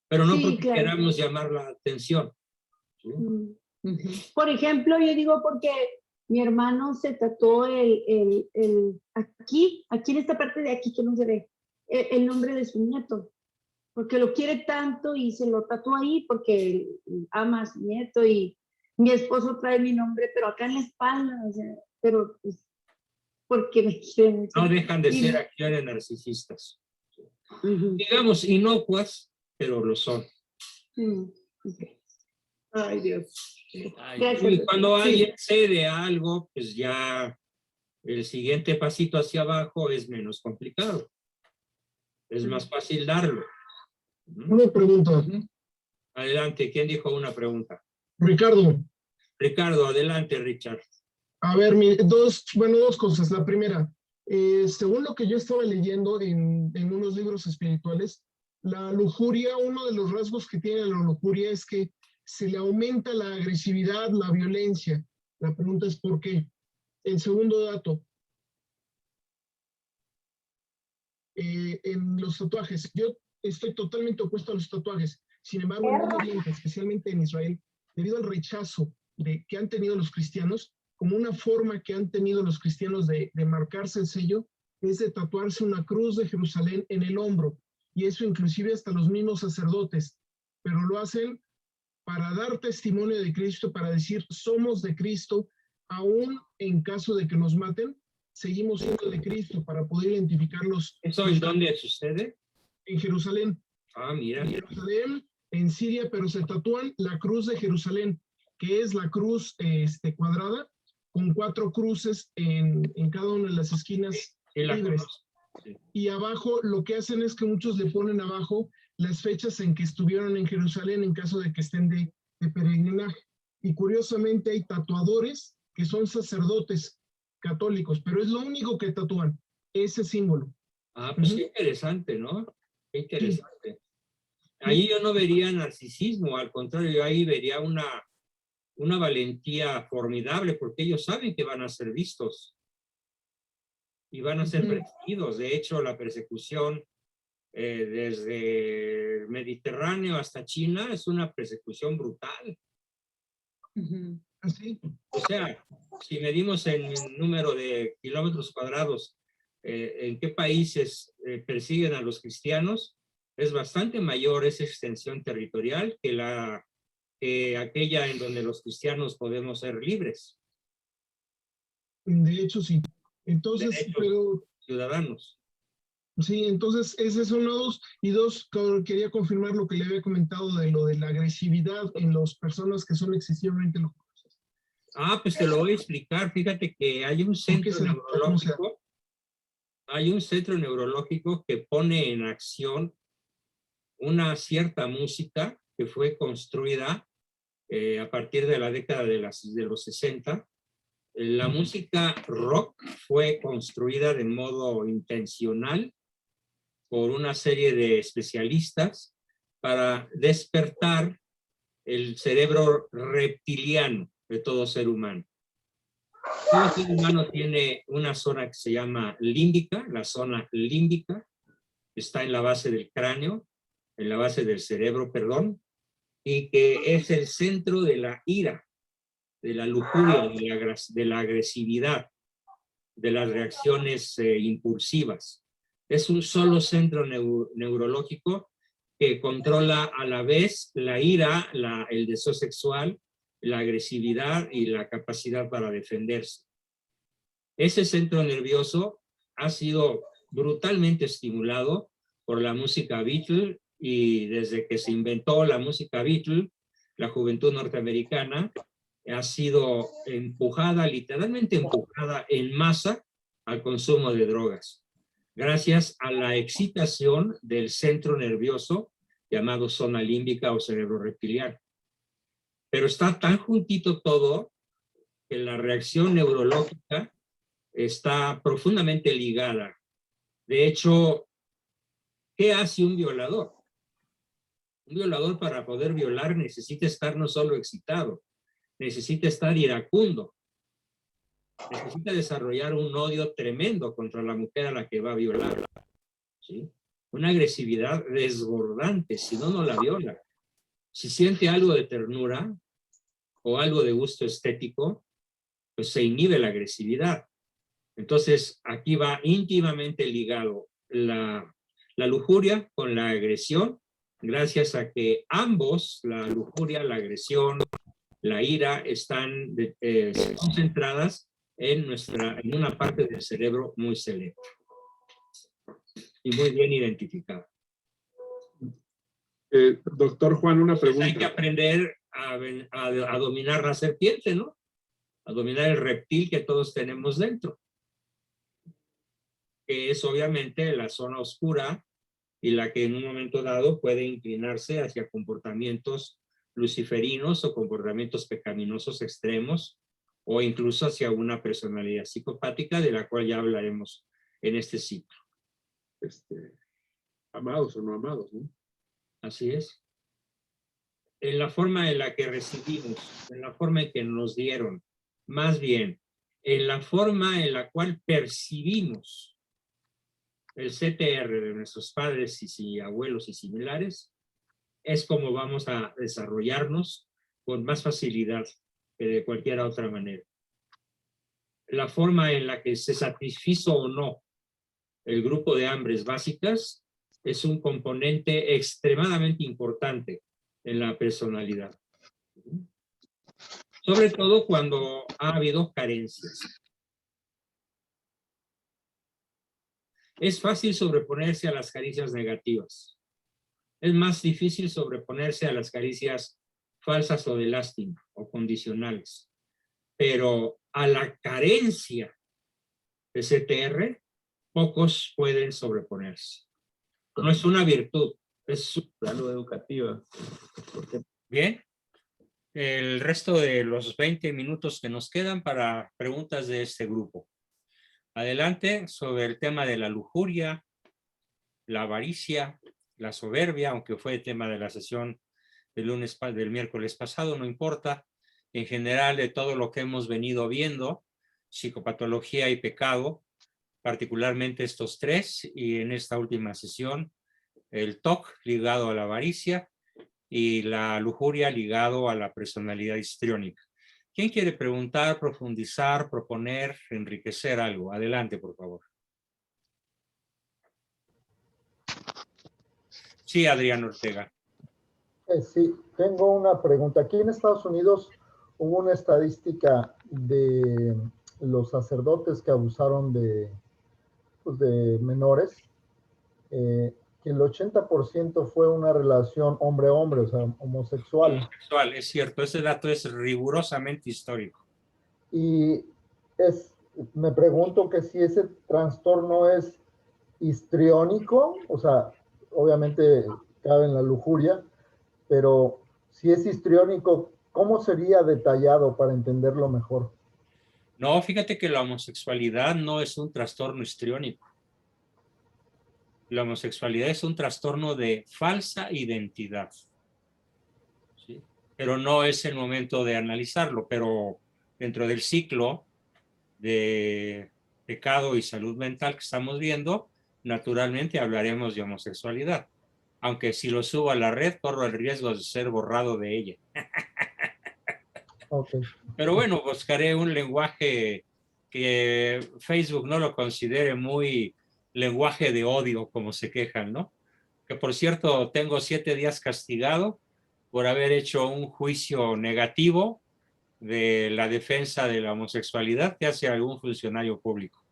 pero no porque queramos llamar la atención. ¿Sí? Por ejemplo, yo digo porque mi hermano se tatuó aquí en esta parte de aquí que no se ve, el nombre de su nieto, porque lo quiere tanto y se lo tatuó ahí porque ama a su nieto, y mi esposo trae mi nombre, pero acá en la espalda, o sea, pero pues, porque me quieren. No dejan de ser acciones narcisistas. Digamos inocuas, pero lo son. Ay, Dios. Y cuando alguien cede a algo, pues ya el siguiente pasito hacia abajo es menos complicado. Es más fácil darlo. Una pregunta. Adelante, ¿quién dijo una pregunta? Ricardo. Ricardo, adelante, Richard. A ver, dos cosas. La primera, según lo que yo estaba leyendo en unos libros espirituales, la lujuria, uno de los rasgos que tiene la lujuria es que se le aumenta la agresividad, la violencia. La pregunta es ¿por qué? El segundo dato. En los tatuajes, yo estoy totalmente opuesto a los tatuajes. Sin embargo, en Medio Oriente, especialmente en Israel, debido al rechazo que han tenido los cristianos, como una forma que han tenido los cristianos de marcarse el sello, es de tatuarse una cruz de Jerusalén en el hombro. Y eso inclusive hasta los mismos sacerdotes. Pero lo hacen para dar testimonio de Cristo, para decir, somos de Cristo, aún en caso de que nos maten, seguimos siendo de Cristo, para poder identificarlos. ¿Eso es dónde sucede? En Jerusalén. Ah, mira. En Jerusalén, en Siria, pero se tatúan la cruz de Jerusalén, que es la cruz cuadrada, con 4 cruces en cada una de las esquinas libres. Sí. Y abajo lo que hacen es que muchos le ponen abajo las fechas en que estuvieron en Jerusalén en caso de que estén de peregrinaje. Y curiosamente hay tatuadores que son sacerdotes católicos, pero es lo único que tatúan, ese símbolo. Ah, pues qué interesante, ¿no? Qué interesante. Sí. Ahí yo no vería narcisismo, al contrario, yo ahí vería una valentía formidable, porque ellos saben que van a ser vistos y van a ser perseguidos. De hecho, la persecución desde el Mediterráneo hasta China es una persecución brutal. ¿Así? O sea, si medimos en número de kilómetros cuadrados, en qué países persiguen a los cristianos, es bastante mayor esa extensión territorial que aquella en donde los cristianos podemos ser libres. De hecho, sí. Entonces, pero ciudadanos. Sí, entonces ese es uno, dos. Y dos, quería confirmar lo que le había comentado de lo de la agresividad en las personas que son excesivamente lujosas. Ah, pues te lo voy a explicar. Fíjate que hay un centro neurológico. Hay un centro neurológico que pone en acción una cierta música que fue construida a partir de la década de los 60. La música rock fue construida de modo intencional por una serie de especialistas para despertar el cerebro reptiliano de todo ser humano. Todo ser humano tiene una zona que se llama límbica, la zona límbica, está en la base del cráneo, en la base del cerebro, perdón, y que es el centro de la ira, de la lujuria, de la agresividad, de las reacciones impulsivas. Es un solo centro neurológico que controla a la vez la ira, el deseo sexual, la agresividad y la capacidad para defenderse. Ese centro nervioso ha sido brutalmente estimulado por la música Beatle, y desde que se inventó la música Beatle, la juventud norteamericana ha sido empujada, literalmente empujada en masa al consumo de drogas, gracias a la excitación del centro nervioso llamado zona límbica o cerebro reptiliano. Pero está tan juntito todo que la reacción neurológica está profundamente ligada De hecho, ¿qué hace un violador? Un violador, para poder violar, necesita estar no solo excitado, necesita estar iracundo, necesita desarrollar un odio tremendo contra la mujer a la que va a violar, ¿sí? Una agresividad desbordante, si no, no la viola. Si siente algo de ternura o algo de gusto estético, pues se inhibe la agresividad. Entonces, aquí va íntimamente ligado la lujuria con la agresión, gracias a que ambos, la lujuria, la agresión, la ira, están concentradas en una parte del cerebro muy selecta y muy bien identificada. Doctor Juan, una pregunta. Hay que aprender a dominar la serpiente, ¿no? A dominar el reptil que todos tenemos dentro, que es obviamente la zona oscura y la que en un momento dado puede inclinarse hacia comportamientos luciferinos o comportamientos pecaminosos extremos, o incluso hacia una personalidad psicopática, de la cual ya hablaremos en este ciclo. Amados o no amados, ¿no? Así es. En la forma en la que recibimos, en la forma en que nos dieron, más bien, en la forma en la cual percibimos el CTR de nuestros padres y abuelos y similares, es como vamos a desarrollarnos con más facilidad que de cualquier otra manera. La forma en la que se satisfizo o no el grupo de hambres básicas es un componente extremadamente importante en la personalidad. Sobre todo cuando ha habido carencias. Es fácil sobreponerse a las caricias negativas. Es más difícil sobreponerse a las caricias falsas o de lástima o condicionales. Pero a la carencia de CTR, pocos pueden sobreponerse. No es una virtud, es algo educativa. Bien. El resto de los 20 minutos que nos quedan para preguntas de este grupo. Adelante sobre el tema de la lujuria, la avaricia, la soberbia, aunque fue el tema de la sesión del miércoles pasado, no importa. En general, de todo lo que hemos venido viendo, psicopatología y pecado, particularmente estos tres, y en esta última sesión, el TOC ligado a la avaricia y la lujuria ligado a la personalidad histriónica. ¿Quién quiere preguntar, profundizar, proponer, enriquecer algo? Adelante, por favor. Sí, Adrián Ortega. Sí, tengo una pregunta. Aquí en Estados Unidos hubo una estadística de los sacerdotes que abusaron de menores, que el 80% fue una relación hombre-hombre, o sea, homosexual. Homosexual, es cierto, ese dato es rigurosamente histórico. Y me pregunto que si ese trastorno es histriónico, o sea, obviamente cabe en la lujuria, pero si es histriónico, ¿cómo sería detallado para entenderlo mejor? No, fíjate que la homosexualidad no es un trastorno histriónico. La homosexualidad es un trastorno de falsa identidad. ¿Sí? Pero no es el momento de analizarlo, pero dentro del ciclo de pecado y salud mental que estamos viendo, naturalmente hablaremos de homosexualidad. Aunque si lo subo a la red, corro el riesgo de ser borrado de ella. Okay. Pero bueno, buscaré un lenguaje que Facebook no lo considere muy lenguaje de odio, como se quejan, ¿no? Que por cierto, tengo 7 días castigado por haber hecho un juicio negativo de la defensa de la homosexualidad que hace algún funcionario público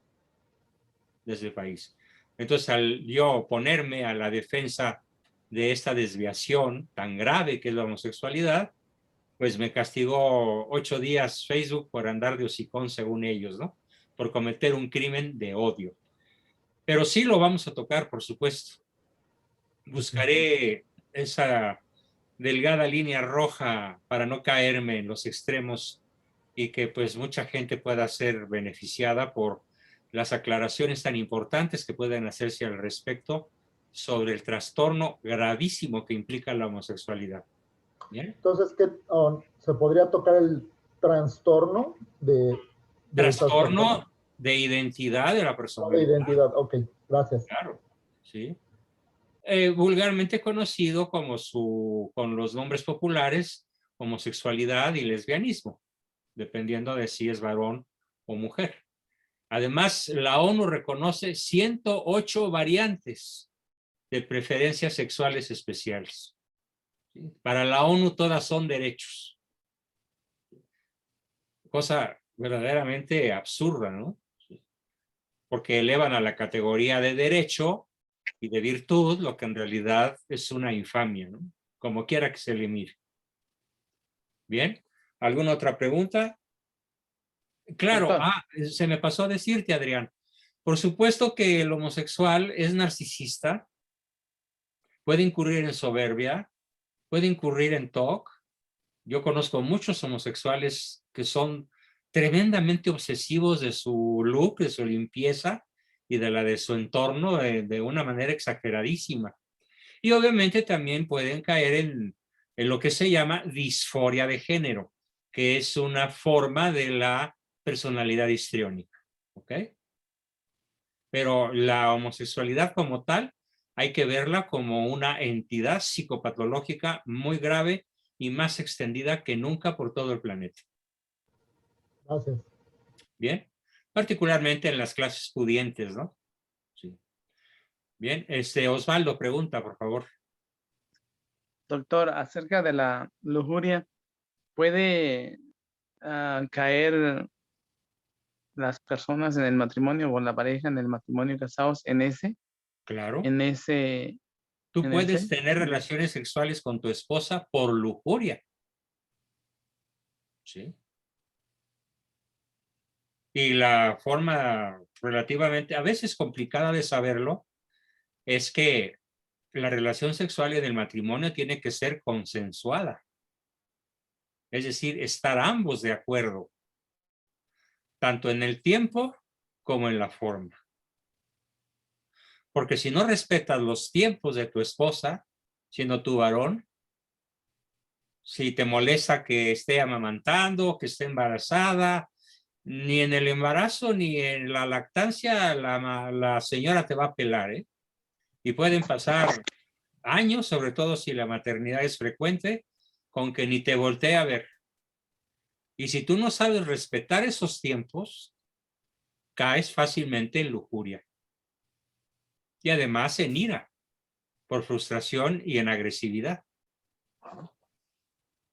de ese país. Entonces, al yo oponerme a la defensa de esta desviación tan grave que es la homosexualidad, pues me castigó 8 días Facebook por andar de hocicón, según ellos, ¿no? Por cometer un crimen de odio. Pero sí lo vamos a tocar, por supuesto. Buscaré esa delgada línea roja para no caerme en los extremos y que pues mucha gente pueda ser beneficiada por las aclaraciones tan importantes que pueden hacerse al respecto sobre el trastorno gravísimo que implica la homosexualidad. ¿Bien? Entonces, ¿qué, se podría tocar el trastorno de Trastorno de identidad de la persona. de identidad? Ok, gracias. Claro, sí. Vulgarmente conocido como con los nombres populares, homosexualidad y lesbianismo, dependiendo de si es varón o mujer. Además, la ONU reconoce 108 variantes de preferencias sexuales especiales. ¿Sí? Para la ONU todas son derechos. Cosa verdaderamente absurda, ¿no? Porque elevan a la categoría de derecho y de virtud lo que en realidad es una infamia, ¿no? Como quiera que se le mire. Bien, ¿alguna otra pregunta? Claro, se me pasó a decirte, Adrián. Por supuesto que el homosexual es narcisista, puede incurrir en soberbia, puede incurrir en TOC. Yo conozco muchos homosexuales que son tremendamente obsesivos de su look, de su limpieza y de la de su entorno de una manera exageradísima. Y obviamente también pueden caer en lo que se llama disforia de género, que es una forma de la personalidad histriónica. ¿Ok? Pero la homosexualidad como tal hay que verla como una entidad psicopatológica muy grave y más extendida que nunca por todo el planeta. Gracias. Bien, particularmente en las clases pudientes, ¿no? Sí. Bien, Osvaldo pregunta, por favor. Doctor, acerca de la lujuria, ¿puede caer las personas en el matrimonio o la pareja en el matrimonio casados en ese? Claro. En ese. Tú puedes tener relaciones sexuales con tu esposa por lujuria. ¿Sí? Y la forma relativamente, a veces complicada de saberlo, es que la relación sexual en el matrimonio tiene que ser consensuada. Es decir, estar ambos de acuerdo, tanto en el tiempo como en la forma. Porque si no respetas los tiempos de tu esposa, siendo tu varón, si te molesta que esté amamantando, que esté embarazada, ni en el embarazo ni en la lactancia la señora te va a pelar, ¿eh? Y pueden pasar años, sobre todo si la maternidad es frecuente, con que ni te voltee a ver. Y si tú no sabes respetar esos tiempos, caes fácilmente en lujuria. Y además en ira, por frustración y en agresividad.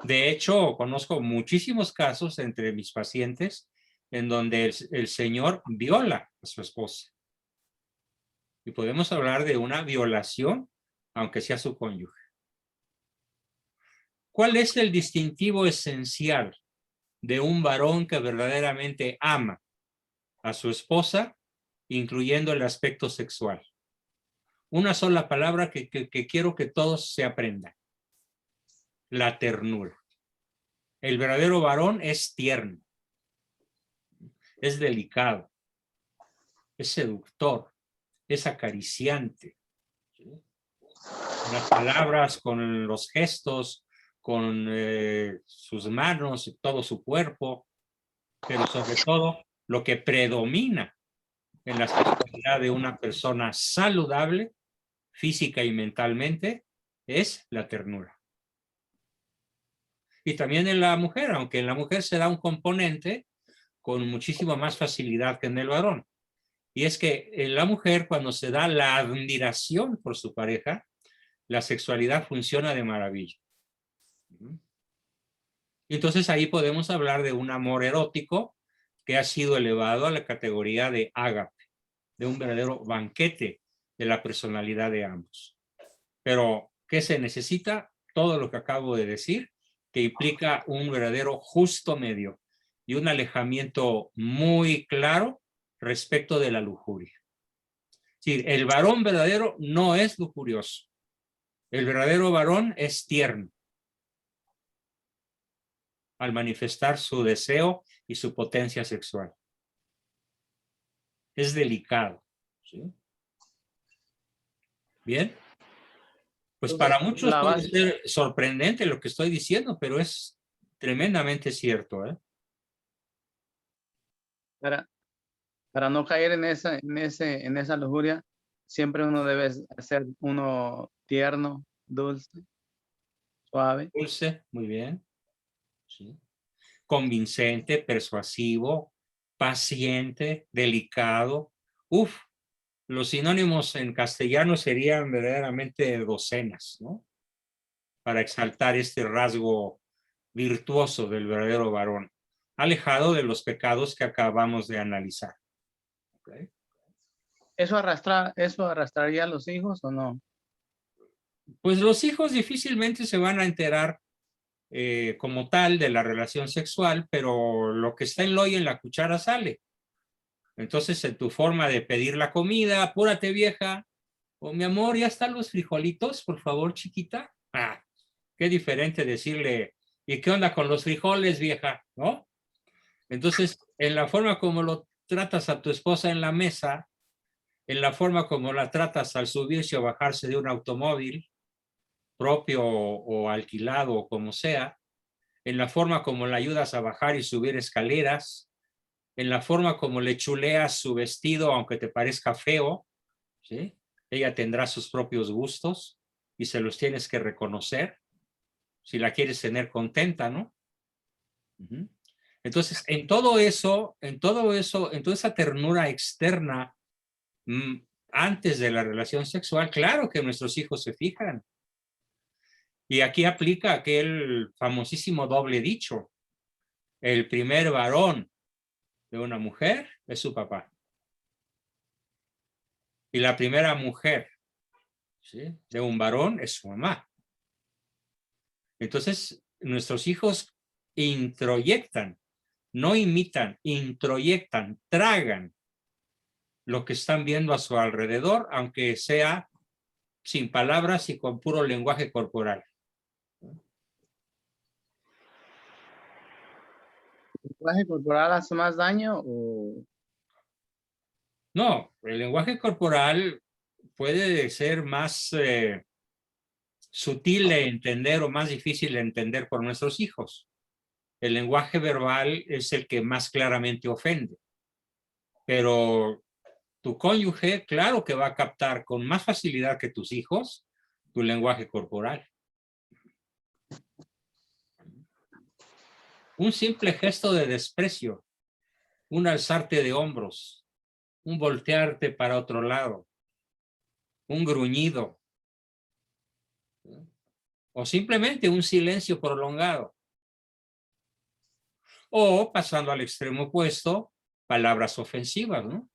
De hecho, conozco muchísimos casos entre mis pacientes en donde el señor viola a su esposa. Y podemos hablar de una violación, aunque sea su cónyuge. ¿Cuál es el distintivo esencial de un varón que verdaderamente ama a su esposa, incluyendo el aspecto sexual? Una sola palabra que quiero que todos se aprendan. La ternura. El verdadero varón es tierno, es delicado, es seductor, es acariciante. ¿Sí? Con las palabras, con los gestos, con sus manos, todo su cuerpo, pero sobre todo lo que predomina en la sexualidad de una persona saludable, física y mentalmente, es la ternura. Y también en la mujer, aunque en la mujer se da un componente con muchísima más facilidad que en el varón. Y es que en la mujer, cuando se da la admiración por su pareja, la sexualidad funciona de maravilla. Y entonces ahí podemos hablar de un amor erótico que ha sido elevado a la categoría de ágape, de un verdadero banquete de la personalidad de ambos. Pero, ¿qué se necesita? Todo lo que acabo de decir, que implica un verdadero justo medio y un alejamiento muy claro respecto de la lujuria. Sí, el varón verdadero no es lujurioso. El verdadero varón es tierno al manifestar su deseo y su potencia sexual. es delicado. ¿Sí? Bien. Pues para muchos puede ser sorprendente lo que estoy diciendo, pero es tremendamente cierto, ¿eh? Para no caer en esa lujuria, siempre uno debe ser uno tierno, dulce, suave. Dulce, muy bien. Sí. Convincente, persuasivo, paciente, delicado. Uf, los sinónimos en castellano serían verdaderamente docenas, ¿no? Para exaltar este rasgo virtuoso del verdadero varón, alejado de los pecados que acabamos de analizar. ¿Okay? ¿Eso arrastraría a los hijos o no? Pues los hijos difícilmente se van a enterar como tal de la relación sexual, pero lo que está en lo y en la cuchara sale. Entonces, en tu forma de pedir la comida, apúrate vieja, o mi amor, ¿ya están los frijolitos? Por favor, chiquita. Ah, qué diferente decirle, ¿y qué onda con los frijoles, vieja? ¿No? Entonces, en la forma como lo tratas a tu esposa en la mesa, en la forma como la tratas al subirse o bajarse de un automóvil, propio o alquilado o como sea, en la forma como la ayudas a bajar y subir escaleras, en la forma como le chuleas su vestido aunque te parezca feo, ¿sí? Ella tendrá sus propios gustos y se los tienes que reconocer si la quieres tener contenta, ¿no? Entonces, en toda esa ternura externa antes de la relación sexual, claro que nuestros hijos se fijan. Y aquí aplica aquel famosísimo doble dicho. El primer varón de una mujer es su papá. Y la primera mujer, ¿sí?, de un varón es su mamá. Entonces, nuestros hijos introyectan, no imitan, introyectan, tragan lo que están viendo a su alrededor, aunque sea sin palabras y con puro lenguaje corporal. ¿El lenguaje corporal hace más daño o...? No, el lenguaje corporal puede ser más sutil de entender o más difícil de entender por nuestros hijos. El lenguaje verbal es el que más claramente ofende. Pero tu cónyuge, claro que va a captar con más facilidad que tus hijos tu lenguaje corporal. Un simple gesto de desprecio, un alzarte de hombros, un voltearte para otro lado, un gruñido, o simplemente un silencio prolongado. O, pasando al extremo opuesto, palabras ofensivas, ¿no?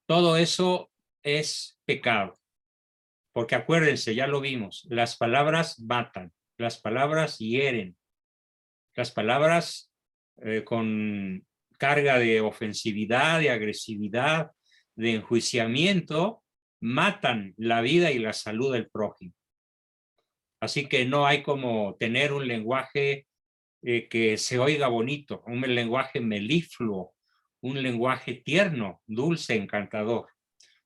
Todo eso es pecado. Porque acuérdense, ya lo vimos, las palabras matan, las palabras hieren, las palabras con carga de ofensividad, de agresividad, de enjuiciamiento, matan la vida y la salud del prójimo. Así que no hay como tener un lenguaje que se oiga bonito, un lenguaje melifluo, un lenguaje tierno, dulce, encantador.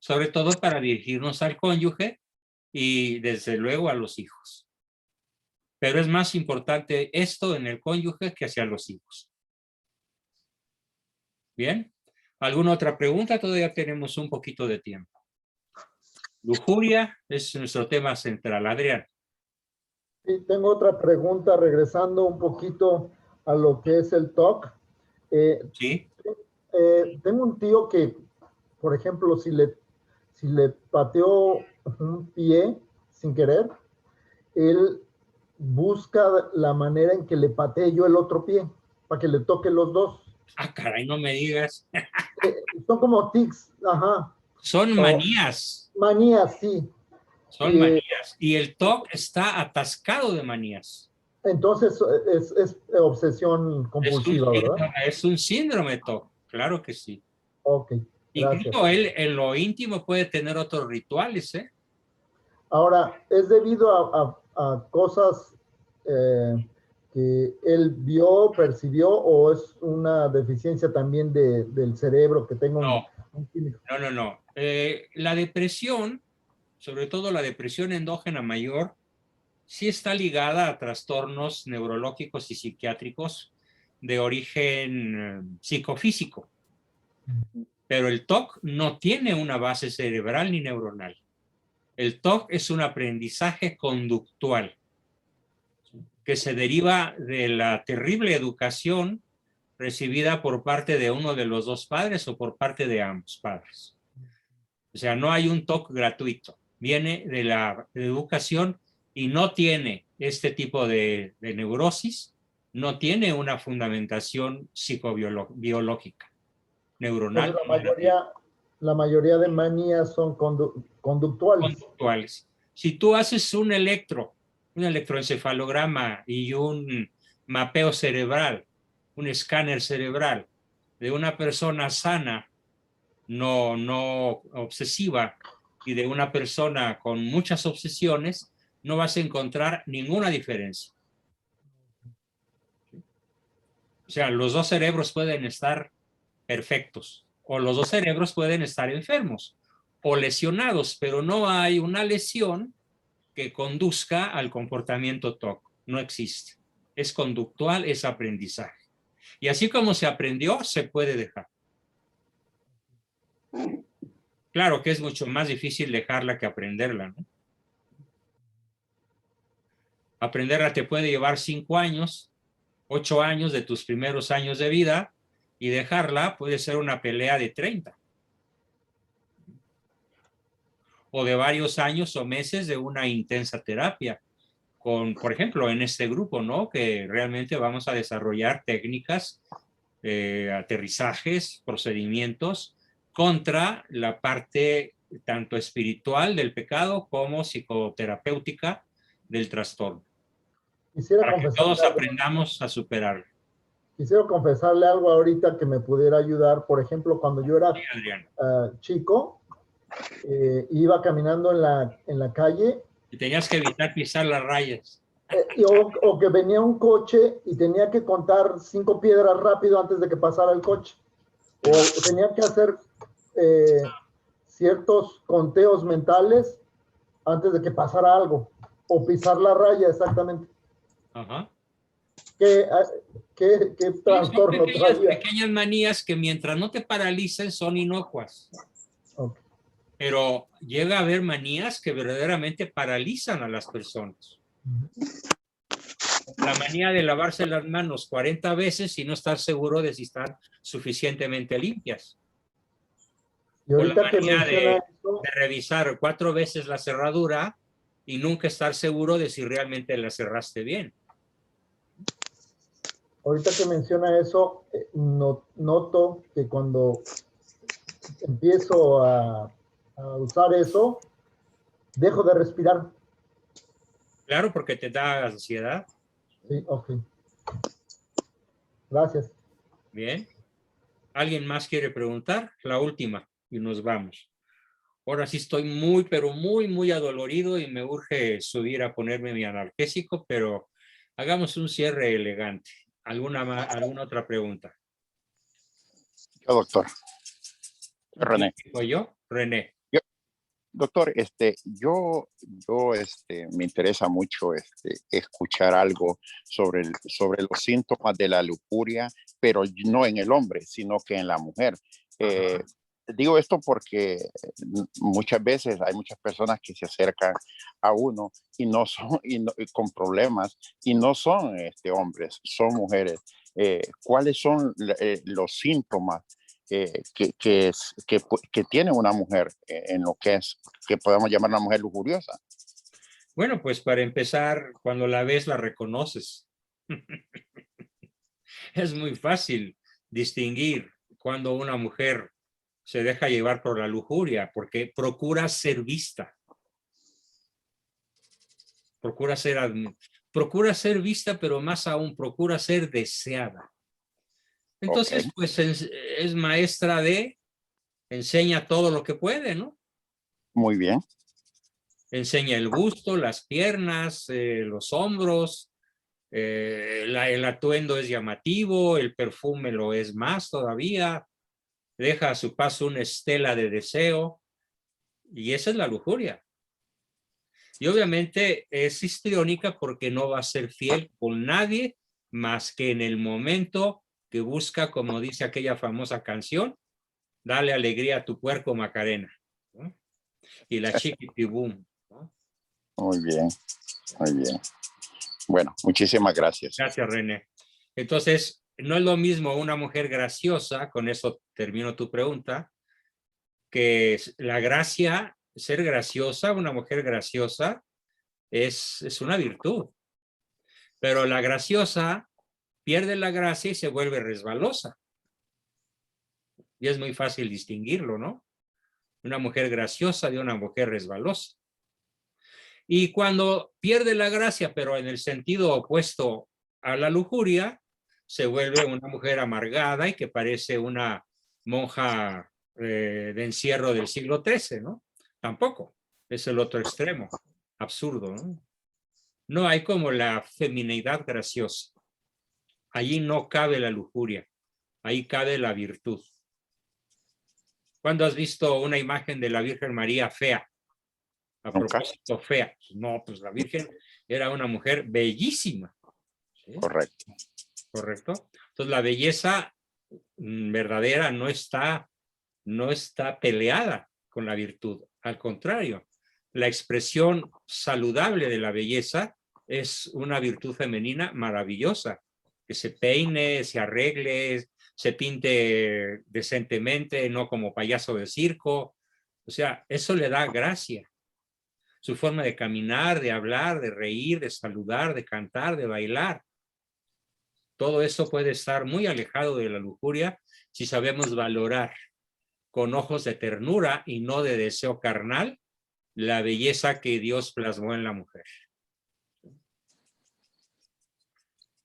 Sobre todo para dirigirnos al cónyuge y desde luego a los hijos. Pero es más importante esto en el cónyuge que hacia los hijos. ¿Bien? ¿Alguna otra pregunta? Todavía tenemos un poquito de tiempo. Lujuria es nuestro tema central. Adrián. Sí, tengo otra pregunta, regresando un poquito a lo que es el TOC. Sí. Tengo un tío que, por ejemplo, si le pateó un pie sin querer, él busca la manera en que le patee yo el otro pie, para que le toque los dos. Ah, caray, no me digas. Son como tics, ajá. Son manías. Manías, sí. Son manías. Y el TOC está atascado de manías. Entonces es obsesión compulsiva, ¿verdad? Es un síndrome TOC, claro que sí. Ok, gracias. Incluso él en lo íntimo puede tener otros rituales, ¿eh? Ahora, ¿es debido a cosas que él vio, percibió, o es una deficiencia también del cerebro que tenga un químico? No. La depresión, sobre todo la depresión endógena mayor, sí está ligada a trastornos neurológicos y psiquiátricos de origen psicofísico. Pero el TOC no tiene una base cerebral ni neuronal. El TOC es un aprendizaje conductual que se deriva de la terrible educación recibida por parte de uno de los dos padres o por parte de ambos padres. O sea, no hay un TOC gratuito. Viene de la educación y no tiene este tipo de neurosis, no tiene una fundamentación psicobiológica, neuronal. La mayoría de manías son conductuales. Si tú haces un electroencefalograma y un mapeo cerebral, un escáner cerebral de una persona sana, no obsesiva, y de una persona con muchas obsesiones, no vas a encontrar ninguna diferencia. O sea, los dos cerebros pueden estar perfectos, o los dos cerebros pueden estar enfermos o lesionados, pero no hay una lesión que conduzca al comportamiento TOC. No existe. Es conductual, es aprendizaje. Y así como se aprendió, se puede dejar. Claro que es mucho más difícil dejarla que aprenderla, ¿no? Aprenderla te puede llevar 5 años, 8 años de tus primeros años de vida, y dejarla puede ser una pelea de 30. O de varios años o meses de una intensa terapia. Por ejemplo, en este grupo, ¿no? Que realmente vamos a desarrollar técnicas, aterrizajes, procedimientos contra la parte tanto espiritual del pecado como psicoterapéutica del trastorno. Para que todos aprendamos a superarlo. Quisiera confesarle algo ahorita que me pudiera ayudar. Por ejemplo, cuando yo era chico, iba caminando en la calle. Y tenías que evitar pisar las rayas. O que venía un coche y tenía que contar 5 piedras rápido antes de que pasara el coche. O tenía que hacer ciertos conteos mentales antes de que pasara algo. O pisar la raya, exactamente. Ajá. ¿Qué trastorno traía? Pequeñas manías que mientras no te paralicen son inocuas. Okay. Pero llega a haber manías que verdaderamente paralizan a las personas. La manía de lavarse las manos 40 veces y no estar seguro de si están suficientemente limpias. Y ahorita o la manía de revisar 4 veces la cerradura y nunca estar seguro de si realmente la cerraste bien. Ahorita que menciona eso, noto que cuando empiezo a usar eso, dejo de respirar. Claro, porque te da ansiedad. Sí, ok. Gracias. Bien. ¿Alguien más quiere preguntar? La última y nos vamos. Ahora sí estoy muy, pero muy adolorido y me urge subir a ponerme mi analgésico, pero hagamos un cierre elegante. ¿Alguna otra pregunta? Yo, doctor. René. ¿Yo? René. Doctor, yo me interesa mucho escuchar algo sobre los síntomas de la lujuria, pero no en el hombre, sino que en la mujer. Digo esto porque muchas veces hay muchas personas que se acercan a uno y no son y con problemas y no son hombres, son mujeres. ¿Cuáles son los síntomas que tiene una mujer en lo que podemos llamar una mujer lujuriosa? Bueno, pues para empezar, cuando la ves la reconoces. Es muy fácil distinguir cuando una mujer se deja llevar por la lujuria, porque procura ser vista. Procura ser vista, pero más aún procura ser deseada. Entonces, okay, pues es maestra enseña todo lo que puede, ¿no? Muy bien. Enseña el busto, las piernas, los hombros, el atuendo es llamativo, el perfume lo es más todavía, deja a su paso una estela de deseo, y esa es la lujuria. Y obviamente es histriónica porque no va a ser fiel con nadie más que en el momento que busca, como dice aquella famosa canción, dale alegría a tu puerco Macarena, ¿no? Y la chiquitibum, ¿no? Muy bien, muy bien. Bueno, muchísimas gracias. Gracias, René. Entonces, no es lo mismo una mujer graciosa, con eso termino tu pregunta, que la gracia, ser graciosa, una mujer graciosa, es una virtud. Pero la graciosa pierde la gracia y se vuelve resbalosa. Y es muy fácil distinguirlo, ¿no? Una mujer graciosa de una mujer resbalosa. Y cuando pierde la gracia, pero en el sentido opuesto a la lujuria, se vuelve una mujer amargada y que parece una monja de encierro del siglo XIII, ¿no? Tampoco. Es el otro extremo. Absurdo, ¿no? No hay como la feminidad graciosa. Allí no cabe la lujuria. Ahí cabe la virtud. ¿Cuándo has visto una imagen de la Virgen María fea? A propósito, fea. No, pues la Virgen era una mujer bellísima. ¿Sí? Correcto. Correcto. Entonces la belleza verdadera no está peleada con la virtud. Al contrario, la expresión saludable de la belleza es una virtud femenina maravillosa. Que se peine, se arregle, se pinte decentemente, no como payaso de circo. O sea, eso le da gracia. Su forma de caminar, de hablar, de reír, de saludar, de cantar, de bailar. Todo eso puede estar muy alejado de la lujuria si sabemos valorar con ojos de ternura y no de deseo carnal la belleza que Dios plasmó en la mujer.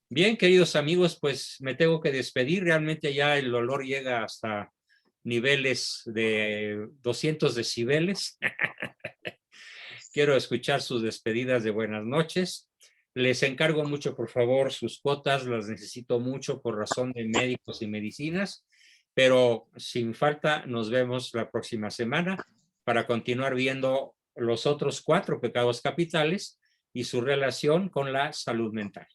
Bien, queridos amigos, pues me tengo que despedir. Realmente ya el olor llega hasta niveles de 200 decibeles. Quiero escuchar sus despedidas de buenas noches. Les encargo mucho, por favor, sus cuotas. Las necesito mucho por razón de médicos y medicinas. Pero sin falta nos vemos la próxima semana para continuar viendo los otros 4 pecados capitales y su relación con la salud mental.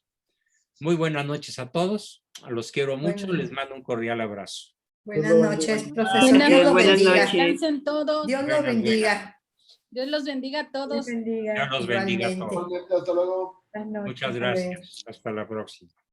Muy buenas noches a todos. Los quiero mucho. Les mando un cordial abrazo. Buenas noches, profesor. Dios los bendiga. Descansen todos. Dios los bendiga. Dios los bendiga a todos. Dios los bendiga a todos. Hasta luego. Muchas gracias. Hasta la próxima.